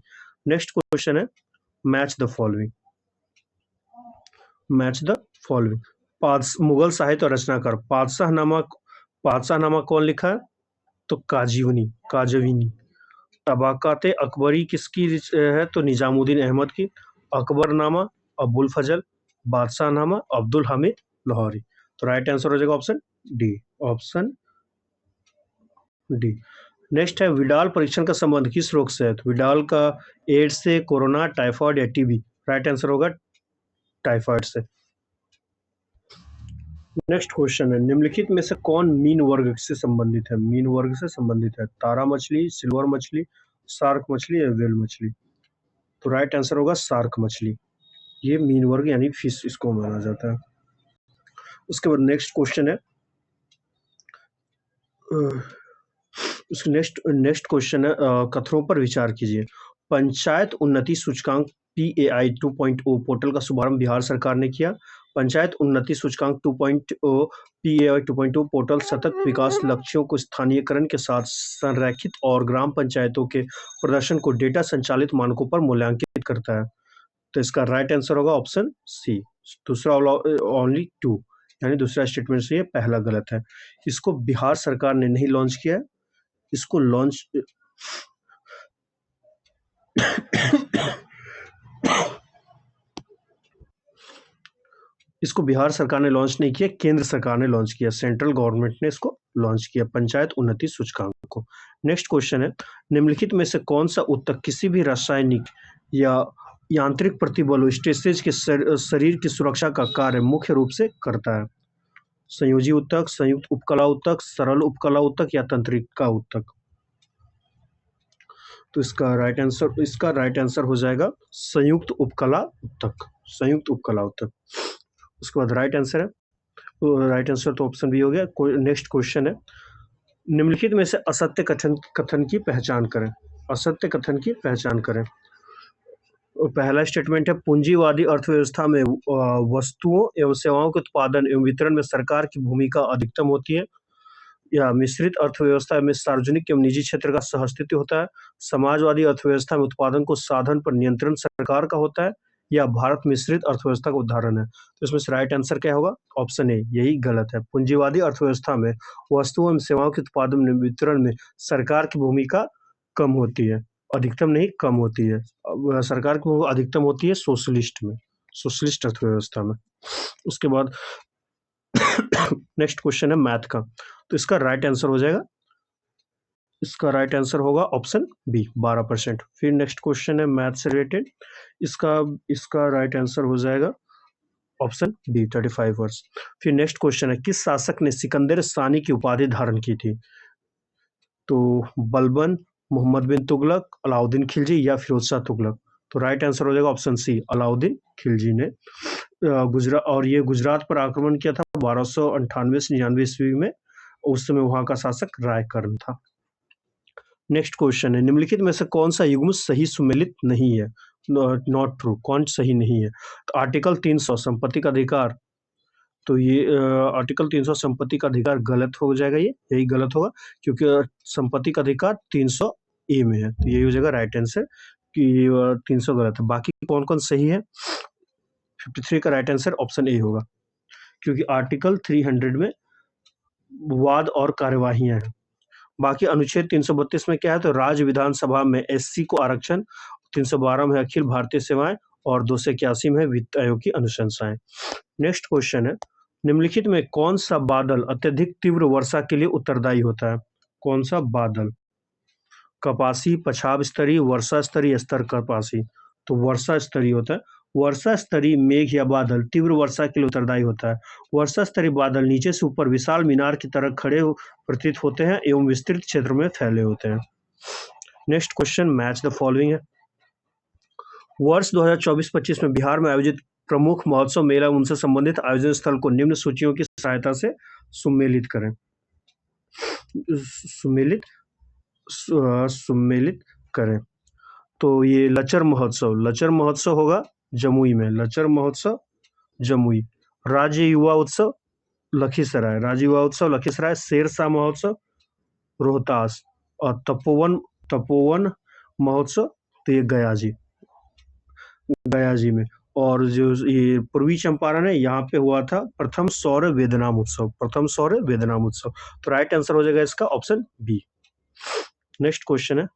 नेक्स्ट क्वेश्चन है match the following. Match the following. Mughal साहित्य रचनाकार पातशाहनामा कौन लिखा है? तो काजवीनी। तबाकात अकबरी किसकी है? तो निजामुद्दीन अहमद की। अकबरनामा अबुल फजल, बादशाहनामा अब्दुल हामिद लाहौरी। तो राइट आंसर हो जाएगा ऑप्शन डी। नेक्स्ट है विडाल परीक्षण का संबंध किस रोग से है? तो विडाल का एड्स से, कोरोना, टाइफाइड या टीबी। राइट आंसर होगा टाइफाइड से। नेक्स्ट क्वेश्चन है निम्नलिखित में से कौन मीन वर्ग से संबंधित है? मीन वर्ग से संबंधित है तारा मछली, सिल्वर मछली, शार्क मछली या वेल मछली। तो राइट आंसर होगा शार्क मछली। ये मीन वर्ग यानी फिश इसको माना जाता है। उसके बाद नेक्स्ट क्वेश्चन है नेक्स्ट क्वेश्चन है कथनों पर विचार कीजिए। पंचायत उन्नति सूचकांक PAI 2.0 पोर्टल का शुभारंभ बिहार सरकार ने किया। पंचायत उन्नति सूचकांक 2.0 PAI 2.0 पोर्टल सतत विकास लक्ष्यों को स्थानीयकरण के साथ संरेखित और ग्राम पंचायतों के प्रदर्शन को डेटा संचालित मानकों पर मूल्यांकित करता है। तो इसका राइट आंसर होगा ऑप्शन सी। दूसरा ओनली 2 यानी दूसरा स्टेटमेंट से ये पहला गलत है। इसको बिहार सरकार ने नहीं लॉन्च किया। इसको लॉन्च इसको बिहार सरकार ने लॉन्च नहीं किया, केंद्र सरकार ने लॉन्च किया। सेंट्रल गवर्नमेंट ने इसको लॉन्च किया पंचायत उन्नति सूचकांक को। नेक्स्ट क्वेश्चन है निम्नलिखित में से कौन सा उत्तक किसी भी रासायनिक या यांत्रिक प्रतिबलों स्टेसेज के शरीर की सुरक्षा का कार्य मुख्य रूप से करता है? संयोजी उत्तक, संयुक्त उपकला उत्तक, सरल उपकला उत्तक या तंत्रिका उत्तक। तो इसका राइट आंसर हो जाएगा संयुक्त उपकला उत्तक। उसके बाद राइट आंसर तो ऑप्शन बी हो गया। नेक्स्ट क्वेश्चन है निम्नलिखित में से असत्य कथन की पहचान करें। असत्य कथन की पहचान करें। पहला स्टेटमेंट है पूंजीवादी अर्थव्यवस्था में वस्तुओं एवं सेवाओं के उत्पादन एवं वितरण में सरकार की भूमिका अधिकतम होती है। या मिश्रित अर्थव्यवस्था में सार्वजनिक एवं निजी क्षेत्र का सहअस्तित्व होता है। समाजवादी अर्थव्यवस्था में उत्पादन को साधन पर नियंत्रण सरकार का होता है। या भारत मिश्रित अर्थव्यवस्था का उदाहरण है। तो इसमें से राइट आंसर क्या होगा? Option A. यही गलत है। पूंजीवादी अर्थव्यवस्था में वस्तुओं एवं सेवाओं के उत्पादन एवं वितरण में सरकार की भूमिका कम होती है, अधिकतम नहीं कम होती है। सरकार की अधिकतम होती है सोशलिस्ट अर्थव्यवस्था में। उसके बाद नेक्स्ट क्वेश्चन है मैथ का। तो इसका राइट आंसर हो जाएगा ऑप्शन बी 12%। फिर नेक्स्ट क्वेश्चन है मैथ से रिलेटेड। इसका राइट आंसर हो जाएगा ऑप्शन बी 35 वर्ष। फिर नेक्स्ट क्वेश्चन है किस शासक ने सिकंदर सानी की उपाधि धारण की थी? तो बलबन, मोहम्मद बिन तुगलक, अलाउद्दीन खिलजी या फिरोज शाह तुगलक। तो राइट आंसर हो जाएगा ऑप्शन सी अलाउद्दीन खिलजी ने गुजरात पर आक्रमण किया था 1298 से 99 ईस्वी में। उस समय वहां का शासक रायकर्ण था। नेक्स्ट क्वेश्चन है निम्नलिखित में से कौन सा युग्म सही सुमेलित नहीं है? Not true. कौन सही नहीं है? तो आर्टिकल 300 संपत्ति का अधिकार। तो ये आर्टिकल 300 संपत्ति का अधिकार गलत हो जाएगा। यही गलत होगा क्योंकि संपत्ति का अधिकार 300A में है। तो यही हो जाएगा राइट आंसर कि 300 गलत है। बाकी कौन कौन सही है? 53 का राइट आंसर ऑप्शन ए होगा क्योंकि आर्टिकल 300 में वाद और कार्यवाहियां हैं। बाकी अनुच्छेद 332 में क्या है? तो राज्य विधानसभा में SC को आरक्षण, 312 में अखिल भारतीय सेवाएं और 281 में वित्त आयोग की अनुशंसाएं। नेक्स्ट क्वेश्चन है निम्नलिखित में कौन सा बादल अत्यधिक तीव्र वर्षा के लिए उत्तरदायी होता है? कौन सा बादल? कपासी, पछाब स्तरीय, वर्षा स्तरीय, स्तर कपासी। तो वर्षा स्तरीय होता है। वर्षा स्तरीय मेघ या बादल तीव्र वर्षा के लिए उत्तरदायी होता है। वर्षा स्तरीय बादल नीचे से ऊपर विशाल मीनार की तरह खड़े प्रतीत होते हैं एवं विस्तृत क्षेत्र में फैले होते हैं। Next question match the following है। वर्ष 2024-25 में बिहार में आयोजित प्रमुख महोत्सव, मेला, उनसे संबंधित आयोजन स्थल को निम्न सूचियों की सहायता से सुमेलित करें। सुमेलित करें। तो ये लचर महोत्सव होगा जमुई में। लचर महोत्सव जमुई। राज्य युवा उत्सव लखीसराय, राज्य युवा उत्सव लखीसराय। शेरशाह महोत्सव रोहतास। और तपोवन महोत्सव तो ये गया जी में। और जो ये पूर्वी चंपारण है, यहाँ पे हुआ था प्रथम सौर वेदनाम उत्सव, प्रथम सौर वेदनाम उत्सव। तो राइट आंसर हो जाएगा इसका ऑप्शन बी। नेक्स्ट क्वेश्चन है,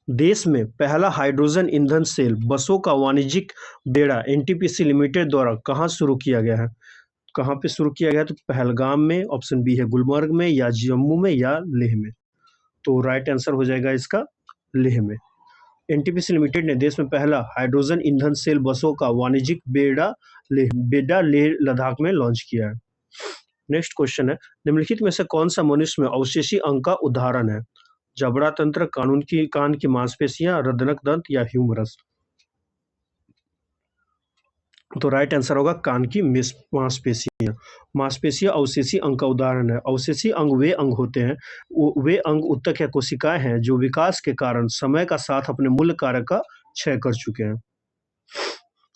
देश में पहला हाइड्रोजन ईंधन सेल बसों का वाणिज्यिक बेड़ा एनटीपीसी लिमिटेड द्वारा कहाँ शुरू किया गया है? कहाँ पे शुरू किया गया है? तो पहलगाम में, ऑप्शन बी है गुलमर्ग में, या जम्मू में, या लेह में। तो राइट आंसर हो जाएगा इसका लेह में। एनटीपीसी लिमिटेड ने देश में पहला हाइड्रोजन ईंधन सेल बसों का वाणिज्यिक बेड़ा लेह लद्दाख में लॉन्च किया है। नेक्स्ट क्वेश्चन है, निम्नलिखित में से कौन सा मनुष्य में अवशेषी अंग का उदाहरण है? जबड़ा तंत्र, कान की मांसपेशियां, रदनक दंत, या ह्यूमरस। तो राइट आंसर होगा कान की मांसपेशियां। मांसपेशियां अवशेषी अंग का उदाहरण है। अवशेषी अंग वे अंग होते हैं, वे अंग उत्तक या कोशिकाएं हैं जो विकास के कारण समय का साथ अपने मूल कार्य का क्षय कर चुके हैं।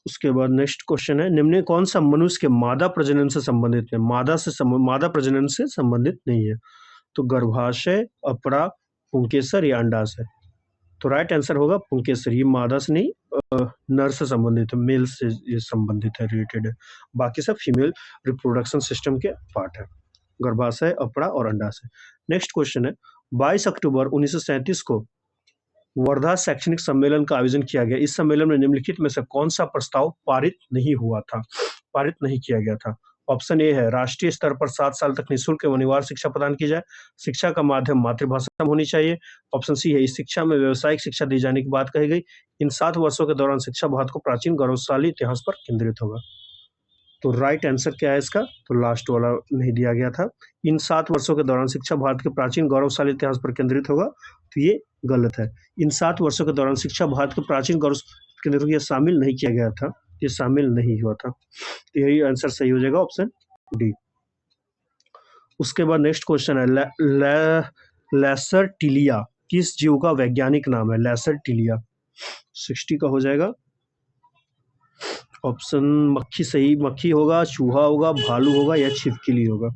उसके बाद नेक्स्ट क्वेश्चन है, निम्न कौन सा मनुष्य के मादा प्रजनन से संबंधित है? मादा प्रजनन से संबंधित नहीं है। तो गर्भाशय, अपरा, पुंकेसर या अंडाशय। तो राइट आंसर होगा पुंकेसर। ये मादा से नहीं, नर से संबंधित है, मेल से ये संबंधित है, रिलेटेड है। बाकी सब फीमेल रिप्रोडक्शन सिस्टम के पार्ट है, गर्भाशय, अपरा और अंडाशय। नेक्स्ट क्वेश्चन है, 22 अक्टूबर 1937 को वर्धा शैक्षणिक सम्मेलन का आयोजन किया गया। इस सम्मेलन में निम्नलिखित में से कौन सा प्रस्ताव पारित नहीं किया गया था? ऑप्शन ए है, राष्ट्रीय स्तर पर 7 साल तक निःशुल्क एवं अनिवार्य शिक्षा प्रदान की जाए। शिक्षा का माध्यम मातृभाषा में होनी चाहिए। ऑप्शन सी है, इस शिक्षा में व्यावसायिक शिक्षा दी जाने की बात कही गई। इन 7 वर्षों के दौरान शिक्षा भारत को प्राचीन गौरवशाली इतिहास पर केंद्रित होगा। तो राइट आंसर क्या है इसका? तो लास्ट वाला नहीं दिया गया था। इन 7 वर्षों के दौरान शिक्षा भारत के प्राचीन गौरवशाली इतिहास पर केंद्रित होगा, तो ये गलत है। इन 7 वर्षों के दौरान शिक्षा भारत के प्राचीन गौरव केंद्र को ये शामिल नहीं किया गया था, ये शामिल नहीं हुआ था। तो यही आंसर सही हो जाएगा, ऑप्शन डी। उसके बाद नेक्स्ट क्वेश्चन है, लैसरटिलिया किस जीव का वैज्ञानिक नाम है? लैसरटिलिया 60 का हो जाएगा। ऑप्शन मक्खी होगा, चूहा होगा, भालू होगा, या छिपकली होगा।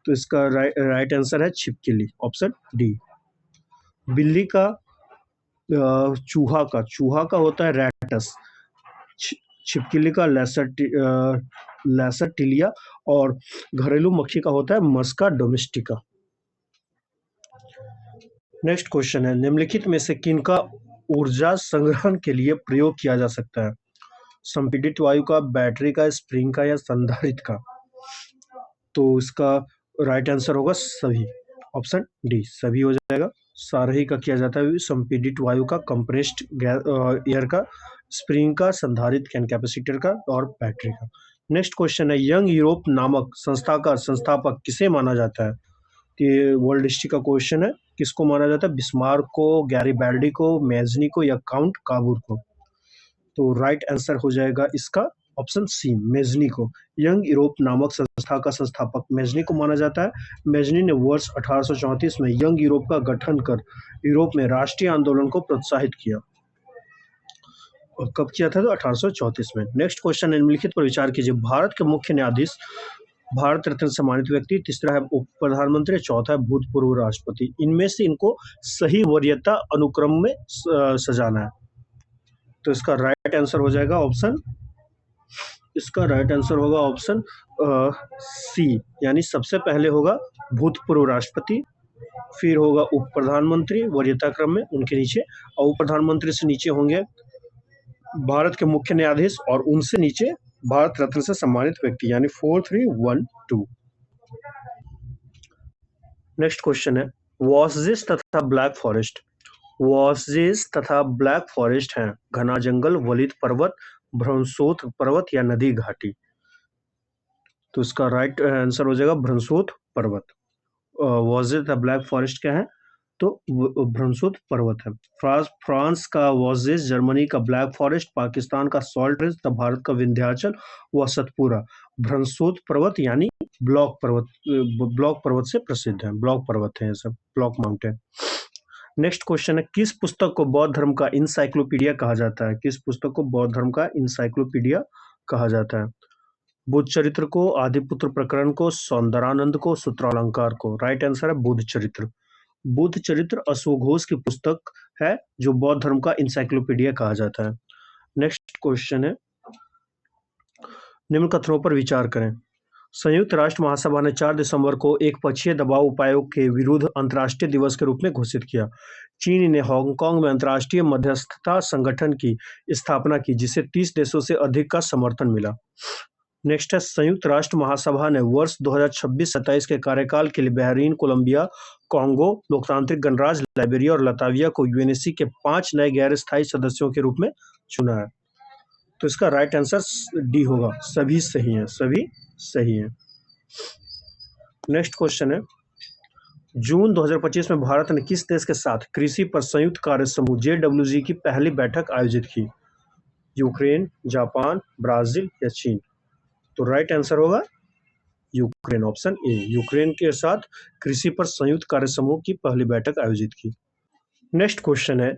तो इसका राइट आंसर है छिपकली, ऑप्शन डी। बिल्ली का, चूहा का होता है रैटस, छिपकली का लैसरटिलिया, और घरेलू मक्खी का होता है मस्का डोमेस्टिका। नेक्स्ट क्वेश्चन है, निम्नलिखित में से किनका ऊर्जा संग्रहण के लिए प्रयोग किया जा सकता है? संपीड़ित वायु का, बैटरी का, स्प्रिंग का, या संधारित्र का। तो इसका राइट आंसर होगा सभी, ऑप्शन डी, सभी हो जाएगा। सारही का किया जाता है संपीड़ित वायु का, कंप्रेस्ड एयर का, स्प्रिंग का, संधारित्र कैपेसिटर का, और बैटरी का। नेक्स्ट क्वेश्चन है, यंग यूरोप नामक संस्था का संस्थापक किसे माना जाता है? ये वर्ल्ड हिस्ट्री का क्वेश्चन है। किसको माना जाता है? बिस्मार्क को, गैरिबाल्डी को, मेजनी को, या काउंट काबूर को। तो राइट आंसर हो जाएगा इसका ऑप्शन सी, मेजनी को। यंग यूरोप नामक संस्था का संस्थापक मेजनी को माना जाता है। मेजनी ने वर्ष 1834 में यंग यूरोप का गठन कर यूरोप में राष्ट्रीय आंदोलन को प्रोत्साहित किया। और कब किया था? तो 1834 में। नेक्स्ट क्वेश्चन, निम्नलिखित पर विचार कीजिए। भारत के मुख्य न्यायाधीश भारत रत्न सम्मानित व्यक्ति, तीसरा है उप प्रधानमंत्री, चौथा है भूतपूर्व राष्ट्रपति। इनमें से इनको सही वरीयता अनुक्रम में सजाना है। तो इसका राइट आंसर हो जाएगा ऑप्शन, इसका राइट आंसर होगा ऑप्शन सी, यानी सबसे पहले होगा भूतपूर्व राष्ट्रपति, फिर होगा उप प्रधानमंत्री वरीयता क्रम में उनके नीचे, और उप प्रधानमंत्री से नीचे होंगे भारत के मुख्य न्यायाधीश, और उनसे नीचे भारत रत्न से सम्मानित व्यक्ति, यानी 4, 3, 1, 2। नेक्स्ट क्वेश्चन है, वॉसेस तथा ब्लैक फॉरेस्ट। वॉसेस तथा ब्लैक फॉरेस्ट हैं घना जंगल, वलित पर्वत, भ्रंशोथ पर्वत, या नदी घाटी। तो इसका राइट आंसर हो जाएगा भ्रंशोथ पर्वत। वॉसेस तथा ब्लैक फॉरेस्ट क्या है? तो भ्रंशोथ पर्वत है। फ्रांस का वॉसेस, जर्मनी का ब्लैक फॉरेस्ट, पाकिस्तान का सॉल्ट रेंज, तथा भारत का विंध्याचल व सतपुरा भ्रंशोथ पर्वत यानी ब्लॉक पर्वत से प्रसिद्ध है। ब्लॉक पर्वत है ये सब, ब्लॉक माउंटेन। नेक्स्ट क्वेश्चन है, किस पुस्तक को बौद्ध धर्म का इंसाइक्लोपीडिया कहा जाता है? किस पुस्तक को बौद्ध धर्म का इंसाइक्लोपीडिया कहा जाता है? बुद्ध चरित्र को, आदिपुत्र प्रकरण को, सौंदरानंद को, सूत्रालंकार को? राइट आंसर है बुद्ध चरित्र। बुद्ध चरित्र अश्वघोष की पुस्तक है जो बौद्ध धर्म का इंसाइक्लोपीडिया कहा जाता है। नेक्स्ट क्वेश्चन है, निम्न कथनों पर विचार करें। संयुक्त राष्ट्र महासभा ने 4 दिसंबर को एक पक्षीय दबाव उपायों के विरुद्ध अंतर्राष्ट्रीय दिवस के रूप में घोषित किया। चीन ने हांगकांग में अंतर्राष्ट्रीय मध्यस्थता संगठन की स्थापना की जिसे 30 देशों से अधिक का समर्थन मिला। नेक्स्ट है, संयुक्त राष्ट्र महासभा ने वर्ष 2026-27 के कार्यकाल के लिए बहरीन, कोलंबिया, कांगो, लोकतांत्रिक गणराज्य, लाइबेरिया और लताविया को यूएनएससी के 5 नए गैर स्थायी सदस्यों के रूप में चुना है। तो इसका राइट आंसर डी होगा। सभी सही हैं, सभी सही हैं। नेक्स्ट क्वेश्चन है, जून 2025 में भारत ने किस देश के साथ कृषि पर संयुक्त कार्य समूह JWG की पहली बैठक आयोजित की? यूक्रेन, जापान, ब्राजील या चीन? तो राइट आंसर होगा यूक्रेन, ऑप्शन ए। यूक्रेन के साथ कृषि पर संयुक्त कार्य समूह की पहली बैठक आयोजित की। नेक्स्ट क्वेश्चन है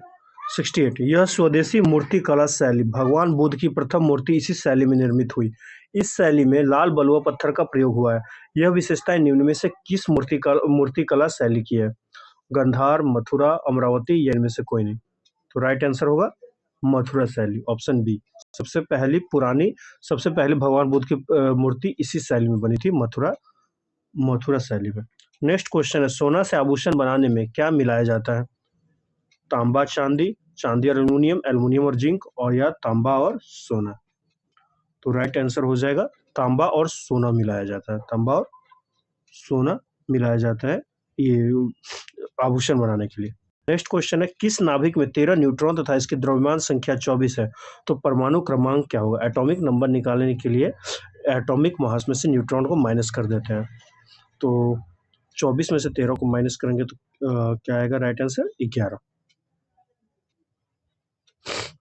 68, यह स्वदेशी मूर्ति कला शैली भगवान बुद्ध की प्रथम मूर्ति इसी शैली में निर्मित हुई। इस शैली में लाल बलुआ पत्थर का प्रयोग हुआ है। यह विशेषताएं निम्न में से किस मूर्ति कला शैली की है? गंधार, मथुरा, अमरावती या इनमें से कोई नहीं? तो राइट आंसर होगा मथुरा शैली, ऑप्शन बी। सबसे पहली भगवान बुद्ध की मूर्ति इसी शैली में बनी थी, मथुरा शैली में। नेक्स्ट क्वेश्चन है, सोना से आभूषण बनाने में क्या मिलाया जाता है? तांबा, चांदी, चांदी और एल्युमिनियम और जिंक, और या तांबा और सोना? तो राइट आंसर हो जाएगा तांबा और सोना मिलाया जाता है। तांबा और सोना मिलाया जाता है ये आभूषण बनाने के लिए। नेक्स्ट क्वेश्चन है, किस नाभिक में 13 न्यूट्रॉन तथा इसकी द्रव्यमान संख्या 24 है? तो परमाणु क्रमांक क्या होगा? एटॉमिक नंबर निकालने के लिए एटॉमिक मास में से न्यूट्रॉन को माइनस कर देते हैं। तो 24 में से 13 को माइनस करेंगे तो क्या आएगा? राइट आंसर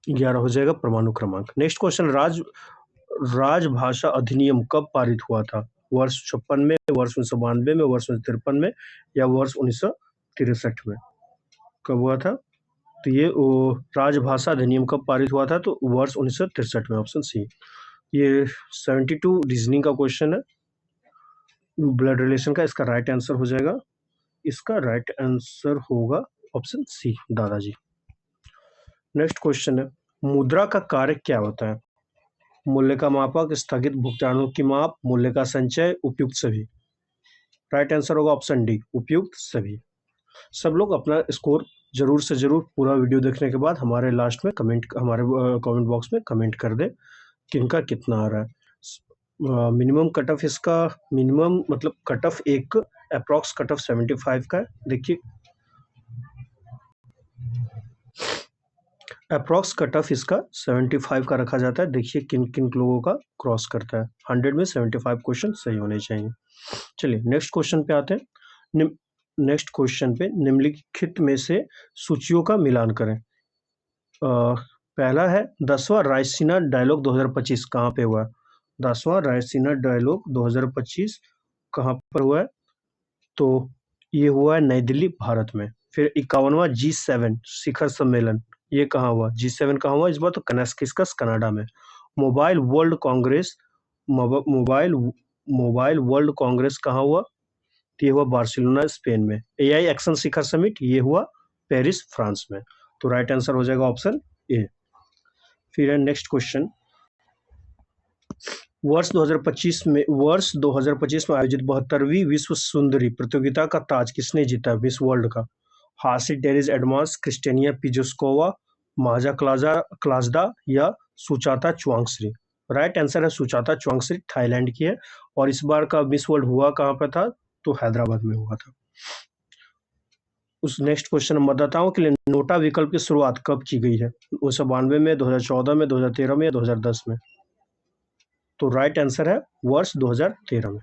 11 हो जाएगा परमाणु क्रमांक। नेक्स्ट क्वेश्चन, राजभाषा अधिनियम कब पारित हुआ था? वर्ष 56 में, वर्ष 1992 में, वर्ष 1953 में या वर्ष 1963 में? कब हुआ था? तो ये राजभाषा अधिनियम कब पारित हुआ था? तो वर्ष 1963 में, ऑप्शन सी। ये 72 रीजनिंग का क्वेश्चन है, ब्लड रिलेशन का। इसका राइट आंसर हो जाएगा, इसका राइट आंसर होगा ऑप्शन सी, दादाजी। नेक्स्ट क्वेश्चन है, मुद्रा का कार्य क्या होता है? मूल्य का मापक, स्थगित भुगतानों की माप, मूल्य का संचय, उपयुक्त सभी? राइट आंसर होगा ऑप्शन डी, उपयुक्त सभी। सब लोग अपना स्कोर जरूर से जरूर पूरा वीडियो देखने के बाद हमारे लास्ट में हमारे कमेंट बॉक्स में कमेंट कर दे किनका कितना आ रहा है। मिनिमम कट ऑफ इसका, मिनिमम मतलब कट ऑफ एक अप्रॉक्स कट ऑफ 75 का है। देखिए अप्रॉक्स कट ऑफ इसका 75 का रखा जाता है। देखिए किन किन लोगों का क्रॉस करता है। 100 में 75 क्वेश्चन सही होने चाहिए। चलिए नेक्स्ट क्वेश्चन पे आते हैं। नेक्स्ट क्वेश्चन पे निम्नलिखित में से सूचियों का मिलान करें। पहला है 10वां रायसीना डायलॉग 2025 कहाँ पे हुआ है? 10वां रायसीना डायलॉग 2025 कहाँ पर हुआ है? तो ये हुआ है नई दिल्ली, भारत में। फिर 51वां G7 शिखर सम्मेलन, ये कहाँ हुआ? G7 कहाँ हुआ इस बार? तो कनास्किस्कस, कनाडा में। मोबाइल वर्ल्ड वर्ल्ड कांग्रेस कहाँ हुआ? ये हुआ बार्सिलोना, स्पेन में। AI एक्शन शिखर समिट, ये हुआ पेरिस, फ्रांस में। तो राइट आंसर हो जाएगा ऑप्शन ए। फिर है नेक्स्ट क्वेश्चन, वर्ष 2025 में आयोजित 72वीं विश्व सुंदरी प्रतियोगिता का ताज किसने जीता? मिस वर्ल्ड का। हासी डेरिस एडवांस, क्रिस्टेनिया पिजुस्कोवा, माजा क्लाजदा या सुचाता चुआंगश्री? राइट आंसर है सुचाता चुआंगश्री, थाईलैंड की है। और इस बार का मिस वर्ल्ड हुआ कहाँ पर था? तो हैदराबाद में हुआ था। उस नेक्स्ट क्वेश्चन, मतदाताओं के लिए नोटा विकल्प की शुरुआत कब की गई है? 1992 में, 2014 में, 2013 में या 2010 में? तो राइट आंसर है वर्ष 2013 में।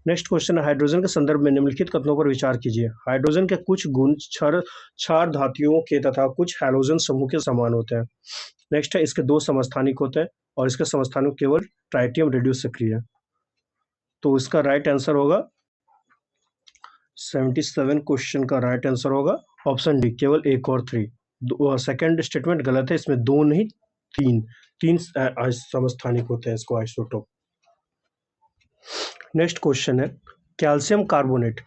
नेक्स्ट क्वेश्चन है, हाइड्रोजन के संदर्भ में निम्नलिखित कथनों पर विचार कीजिए। हाइड्रोजन के कुछ गुण क्षार धातुओं के तथा कुछ हैलोजन समूह के समान होते हैं। नेक्स्ट है, इसके 2 समस्थानिक होते हैं और इसके समस्थानिक केवल ट्राइटियम रेडियो सक्रिय है। तो इसका राइट आंसर होगा 77 क्वेश्चन का राइट आंसर होगा ऑप्शन डी केवल 1 और 3। सेकंड स्टेटमेंट गलत है, इसमें 2 नहीं 3 समस्थानिक होते हैं इसको आइसोटोप। नेक्स्ट क्वेश्चन है कैल्शियम कार्बोनेट।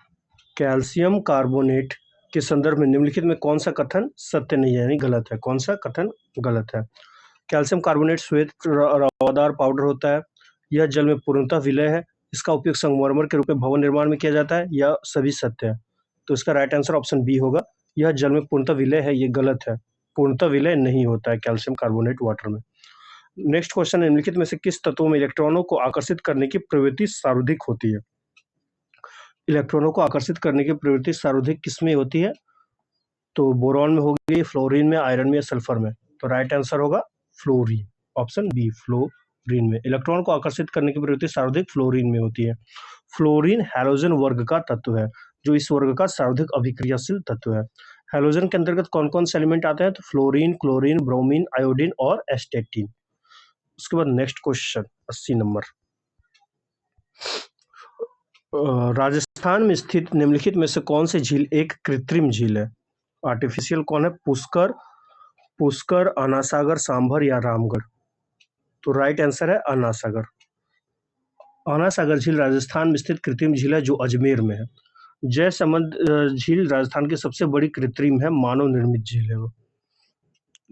कैल्शियम कार्बोनेट के संदर्भ में निम्नलिखित में कौन सा कथन सत्य नहीं है यानी गलत है? कौन सा कथन गलत है? कैल्शियम कार्बोनेट श्वेत रवादार पाउडर होता है, यह जल में पूर्णतः विलय है, इसका उपयोग संगमरमर के रूप में भवन निर्माण में किया जाता है, यह सभी सत्य है। तो इसका राइट आंसर ऑप्शन बी होगा, यह जल में पूर्णतः विलय है, ये गलत है। पूर्णतः विलय नहीं होता है कैल्शियम कार्बोनेट वाटर में। नेक्स्ट क्वेश्चन है निम्नलिखित में से किस तत्वों में इलेक्ट्रॉनों को आकर्षित करने की प्रवृत्ति सार्वधिक होती है? इलेक्ट्रॉनों को आकर्षित करने की प्रवृत्ति सार्वधिक किसमें होती है? तो बोरॉन में होगी, फ्लोरीन में, आयरन में या सल्फर में? तो राइट आंसर होगा फ्लोरीन, ऑप्शन बी फ्लोरीन में। इलेक्ट्रॉन को आकर्षित करने की प्रवृत्ति सर्वाधिक फ्लोरीन में होती है। फ्लोरीन हैलोजन वर्ग का तत्व है, जो इस वर्ग का सर्वाधिक अभिक्रियाशील तत्व है। हैलोजन के अंतर्गत कौन कौन से एलिमेंट आते हैं? तो फ्लोरीन, क्लोरीन, ब्रोमीन, आयोडीन और एस्टेटिन। उसके बाद नेक्स्ट क्वेश्चन 80 नंबर। राजस्थान में स्थित निम्नलिखित में से कौन सी झील एक कृत्रिम झील है? आर्टिफिशियल कौन है? पुष्कर, अन्ना सागर, सांभर या रामगढ़? तो राइट आंसर है अन्ना सागर। अन्ना सागर झील राजस्थान में स्थित कृत्रिम झील है, जो अजमेर में है। जयसमंद झील राजस्थान की सबसे बड़ी कृत्रिम है, मानव निर्मित झील है वो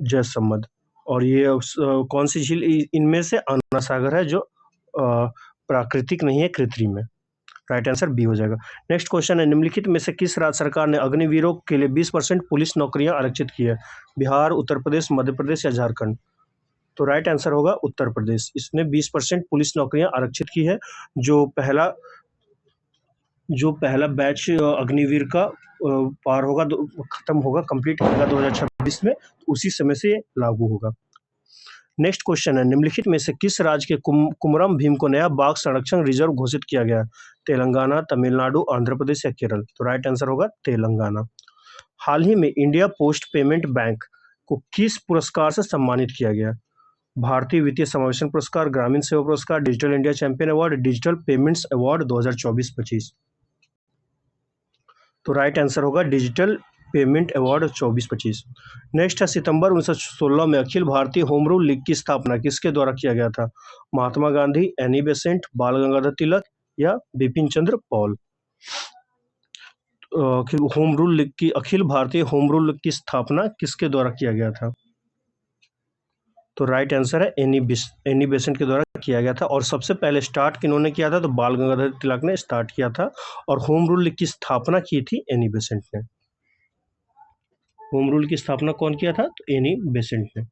जयसमंद। और ये कौन सी झील इनमें से? अन्ना सागर है, जो प्राकृतिक नहीं है, कृत्रिम है। राइट आंसर बी हो जाएगा। नेक्स्ट क्वेश्चन है निम्नलिखित में से किस राज्य सरकार ने अग्निवीरों के लिए 20% पुलिस नौकरियां आरक्षित की है? बिहार, उत्तर प्रदेश, मध्य प्रदेश या झारखंड? तो राइट आंसर होगा उत्तर प्रदेश। इसने 20% पुलिस नौकरियां आरक्षित की है। जो पहला बैच अग्निवीर का पार होगा, खत्म होगा, कंप्लीट होगा 2026 में, उसी समय से लागू होगा। नेक्स्ट क्वेश्चन है निम्नलिखित में से किस राज्य के कुमरम भीम को नया बाघ संरक्षण रिजर्व घोषित किया गया? तेलंगाना, तमिलनाडु, आंध्र प्रदेश या केरल? तो राइट आंसर होगा तेलंगाना। हाल ही में इंडिया पोस्ट पेमेंट बैंक को किस पुरस्कार से सम्मानित किया गया? भारतीय वित्तीय समावेशन पुरस्कार, ग्रामीण सेवा पुरस्कार, digital India champion award, digital payments award 2024-25? तो राइट आंसर होगा डिजिटल पेमेंट अवार्ड 24-25। नेक्स्ट है सितंबर 1916 में Akhil Bharatiya home rule league की स्थापना किसके द्वारा किया गया था? महात्मा गांधी, एनी बेसेंट, बाल गंगाधर तिलक या Bipin Chandra Paul? Akhil Bharatiya home rule league की स्थापना किसके द्वारा किया गया था? तो राइट आंसर है एनी बेसेंट के द्वारा किया गया था। और सबसे पहले स्टार्ट किन्होंने किया था? तो बाल गंगाधर तिलक ने स्टार्ट किया था। और होम रूल लीग की स्थापना की थी एनी बेसेंट ने। होम रूल की स्थापना कौन किया था? तो एनी बेसेंट ने।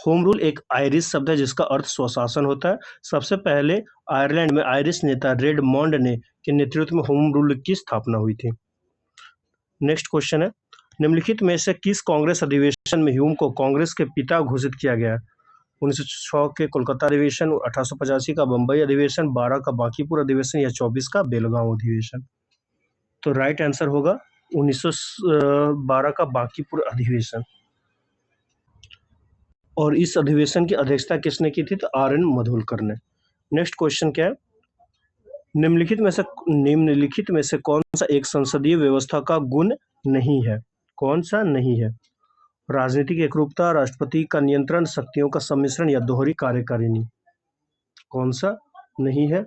होम रूल एक आयरिश शब्द है जिसका अर्थ स्वशासन होता है। सबसे पहले आयरलैंड में आयरिश नेता रेडमॉन्ड ने के नेतृत्व में होम रूल की स्थापना हुई थी। नेक्स्ट क्वेश्चन है निम्नलिखित में से किस कांग्रेस अधिवेशन में ह्यूम को कांग्रेस के पिता घोषित किया गया? 1906 के कोलकाता अधिवेशन, 1885 का बंबई अधिवेशन, 12 का बांकीपुर अधिवेशन या 24 का बेलगांव अधिवेशन? तो राइट आंसर होगा 1912 का बांकीपुर अधिवेशन। और इस अधिवेशन की अध्यक्षता किसने की थी? तो आर.एन. मधुलकर ने। नेक्स्ट क्वेश्चन क्या है निम्नलिखित में से कौन सा एक संसदीय व्यवस्था का गुण नहीं है? कौन सा नहीं है? राजनीतिक एकरूपता, राष्ट्रपति का नियंत्रण, शक्तियों का सम्मिश्रण या दोहरी कार्यकारिणी? कौन सा नहीं है?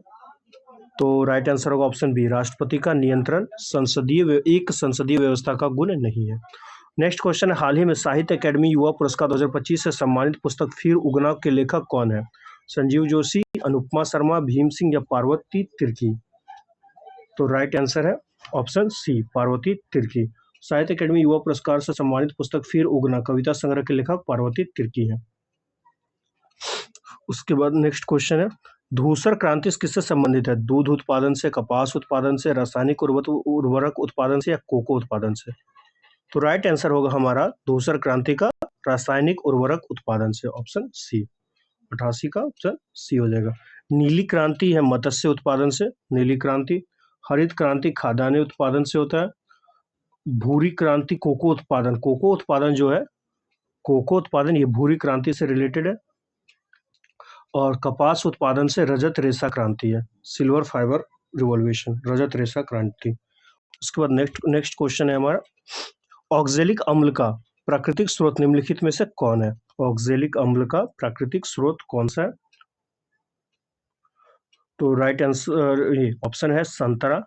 तो राइट आंसर होगा ऑप्शन बी राष्ट्रपति का नियंत्रण। संसदीय व्यवस्था का गुण नहीं है। नेक्स्ट क्वेश्चन है हाल ही में साहित्य अकेडमी युवा पुरस्कार 2025 से सम्मानित पुस्तक फिर उगना के लेखक कौन है? संजीव जोशी, अनुपमा शर्मा, भीम सिंह या पार्वती तिर्की? तो राइट आंसर है ऑप्शन सी पार्वती तिर्की। साहित्य अकेडमी युवा पुरस्कार से सम्मानित पुस्तक फिर उगना कविता संग्रह के लेखक पार्वती तिर्की है। उसके बाद नेक्स्ट क्वेश्चन है धूसर क्रांति किससे संबंधित है? दूध उत्पादन से, कपास उत्पादन से, रासायनिक उर्वरक उत्पादन से या कोको उत्पादन से? तो राइट आंसर होगा हमारा धूसर क्रांति का रासायनिक उर्वरक उत्पादन से, ऑप्शन सी। 88 का ऑप्शन सी हो जाएगा। नीली क्रांति है मत्स्य उत्पादन से, नीली क्रांति। हरित क्रांति खाद्यान्न उत्पादन से होता है। भूरी क्रांति कोको उत्पादन जो है कोको उत्पादन ये भूरी क्रांति से रिलेटेड है। और कपास उत्पादन से रजत रेशा क्रांति है, सिल्वर फाइबर रिवॉल्यूशन, रजत रेशा क्रांति। उसके बाद नेक्स्ट क्वेश्चन है हमारा ऑक्जेलिक अम्ल का प्राकृतिक स्रोत निम्नलिखित में से कौन है? ऑक्जेलिक अम्ल का प्राकृतिक स्रोत कौन सा है? तो राइट आंसर ये ऑप्शन है संतरा,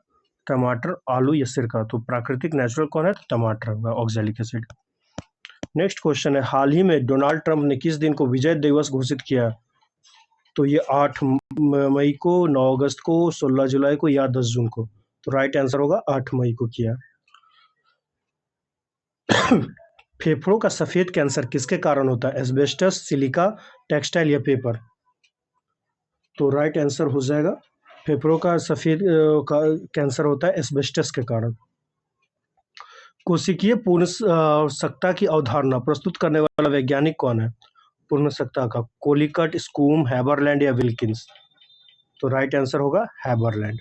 टमाटर, आलू या सिरका। तो प्राकृतिक नेचुरल कौन है? तो टमाटर, ऑक्जेलिक एसिड। नेक्स्ट क्वेश्चन है, हाल ही में डोनाल्ड ट्रंप ने किस दिन को विजय दिवस घोषित किया? तो ये 8 मई को, 9 अगस्त को, 16 जुलाई को या 10 जून को। तो राइट आंसर होगा 8 मई को किया। फेफड़ों का सफेद कैंसर किसके कारण होता है? एस्बेस्टस, सिलिका, टेक्सटाइल या पेपर। तो राइट आंसर हो जाएगा फेफड़ों का सफेद कैंसर होता है एस्बेस्टस के कारण। कोशिकीय पूर्ण सत्ता की अवधारणा प्रस्तुत करने वाला वैज्ञानिक कौन है? पूर्ण सत्ता का कोलिकट, स्कूम, हैबरलैंड या विल्किंस। तो राइट आंसर होगा हैबरलैंड।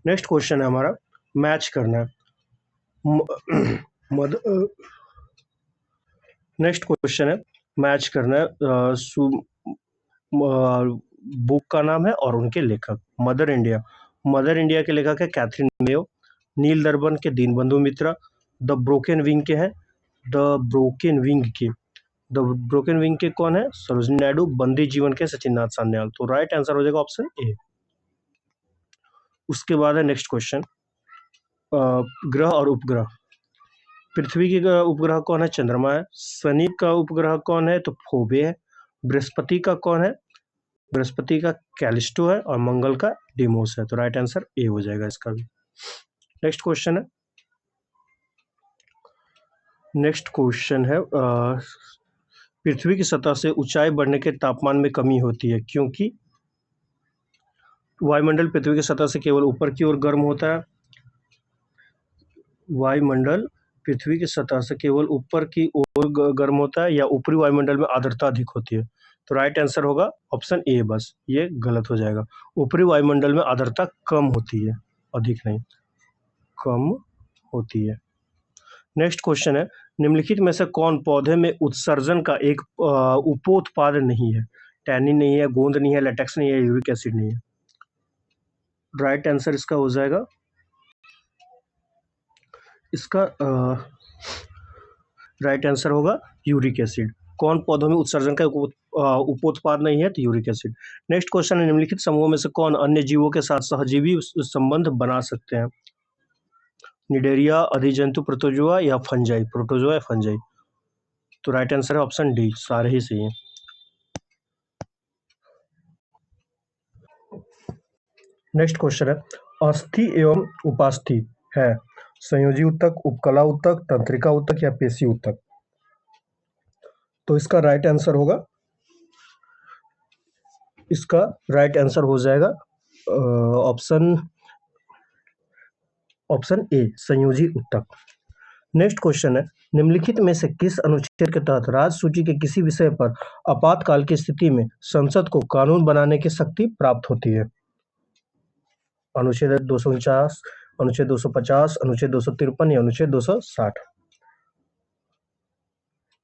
नेक्स्ट क्वेश्चन है हमारा, मैच करना है। नेक्स्ट क्वेश्चन है, मैच करना है। बुक का नाम है और उनके लेखक। मदर इंडिया, मदर इंडिया के लेखक है कैथरीन मेयो। नील दर्पण के दीनबंधु मित्रा। द ब्रोकन विंग के हैं द ब्रोकन विंग के कौन है? सरोजिनी नायडू। बंदी जीवन के सचिननाथ सान्याल। तो राइट आंसर हो जाएगा ऑप्शन ए। उसके बाद है नेक्स्ट क्वेश्चन, ग्रह और उपग्रह। पृथ्वी के उपग्रह कौन है? चंद्रमा है। शनि का उपग्रह कौन है? तो फोबे है। बृहस्पति का कौन है? बृहस्पति का कैलिस्टो है और मंगल का डिमोस है। तो राइट आंसर ए हो जाएगा इसका भी। नेक्स्ट क्वेश्चन है, पृथ्वी की सतह से ऊंचाई बढ़ने के तापमान में कमी होती है क्योंकि वायुमंडल पृथ्वी की सतह से केवल ऊपर की ओर गर्म होता है। वायुमंडल पृथ्वी की सतह से केवल ऊपर की ओर गर्म होता है या ऊपरी वायुमंडल में आर्द्रता अधिक होती है। तो राइट आंसर होगा ऑप्शन ए। बस ये गलत हो जाएगा। ऊपरी वायुमंडल में आर्द्रता कम होती है, अधिक नहीं, कम होती है। नेक्स्ट क्वेश्चन है, निम्नलिखित में से कौन पौधे में उत्सर्जन का एक उपोत्पाद नहीं है? टैनिन नहीं है, गोंद नहीं है, लेटेक्स नहीं है, यूरिक एसिड नहीं है। राइट आंसर इसका हो जाएगा, इसका राइट आंसर होगा यूरिक एसिड। कौन पौधों में उत्सर्जन का उपोत्पाद नहीं है? तो यूरिक एसिड। नेक्स्ट क्वेश्चन है, निम्नलिखित समूहों में से कौन अन्य जीवों के साथ सहजीवी संबंध बना सकते हैं? निडेरिया, अधिजंतु, प्रोटोजोआ या फंजाई। प्रोटोजोआ या फंजाई। तो राइट आंसर है ऑप्शन डी, सारे ही सही है। नेक्स्ट क्वेश्चन है, अस्थि एवं उपास्थि है संयोजी ऊतक, उपकला ऊतक, तंत्रिका ऊतक या पेशी ऊतक। तो इसका राइट आंसर होगा, इसका राइट आंसर हो जाएगा ऑप्शन ए, संयोजी ऊतक। नेक्स्ट क्वेश्चन है, निम्नलिखित में से किस अनुच्छेद के तहत राज्य सूची के किसी विषय पर आपातकाल की स्थिति में संसद को कानून बनाने की शक्ति प्राप्त होती है? अनुच्छेद 249, अनुच्छेद 250, अनुच्छेद 253 या अनुच्छेद 260।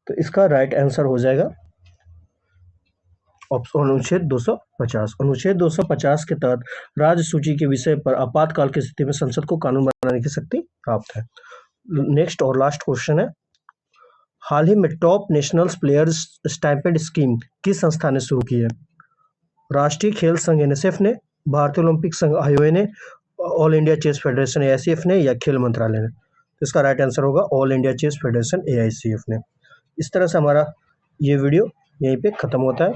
तो इसका राइट आंसर हो जाएगा अनुच्छेद 250। अनुच्छेद 250 के तहत राज्य सूची के विषय पर आपातकाल की स्थिति में संसद को कानून बनाने की शक्ति प्राप्त है। नेक्स्ट और लास्ट क्वेश्चन है, हाल ही में top national players stipend scheme किस संस्था ने शुरू की है? राष्ट्रीय खेल संघ एनएसएफ ने, भारतीय ओलंपिक संघ आईओए ने, All India Chess Federation AICF ने या खेल मंत्रालय ने। तो इसका राइट आंसर होगा All India Chess Federation AICF ने। इस तरह से हमारा ये वीडियो यहीं पे खत्म होता है।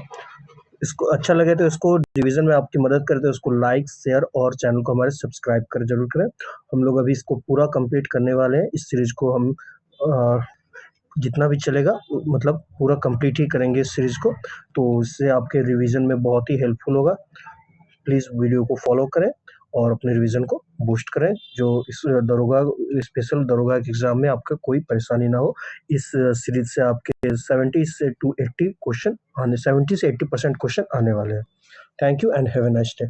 इसको अच्छा लगे तो इसको रिवीजन में आपकी मदद करे तो इसको लाइक, शेयर और चैनल को हमारे सब्सक्राइब कर जरूर करें। हम लोग अभी इसको पूरा कंप्लीट करने वाले हैं। इस सीरीज को हम जितना भी चलेगा मतलब पूरा कंप्लीट ही करेंगे इस सीरीज को, तो इससे आपके रिवीजन में बहुत ही हेल्पफुल होगा। प्लीज़ वीडियो को फॉलो करें और अपने रिवीजन को बूस्ट करें, जो इस दरोगा स्पेशल दरोगा के एग्जाम में आपका कोई परेशानी ना हो। इस सीरीज से आपके 70 से 80% क्वेश्चन आने वाले हैं। Thank you and have a nice day.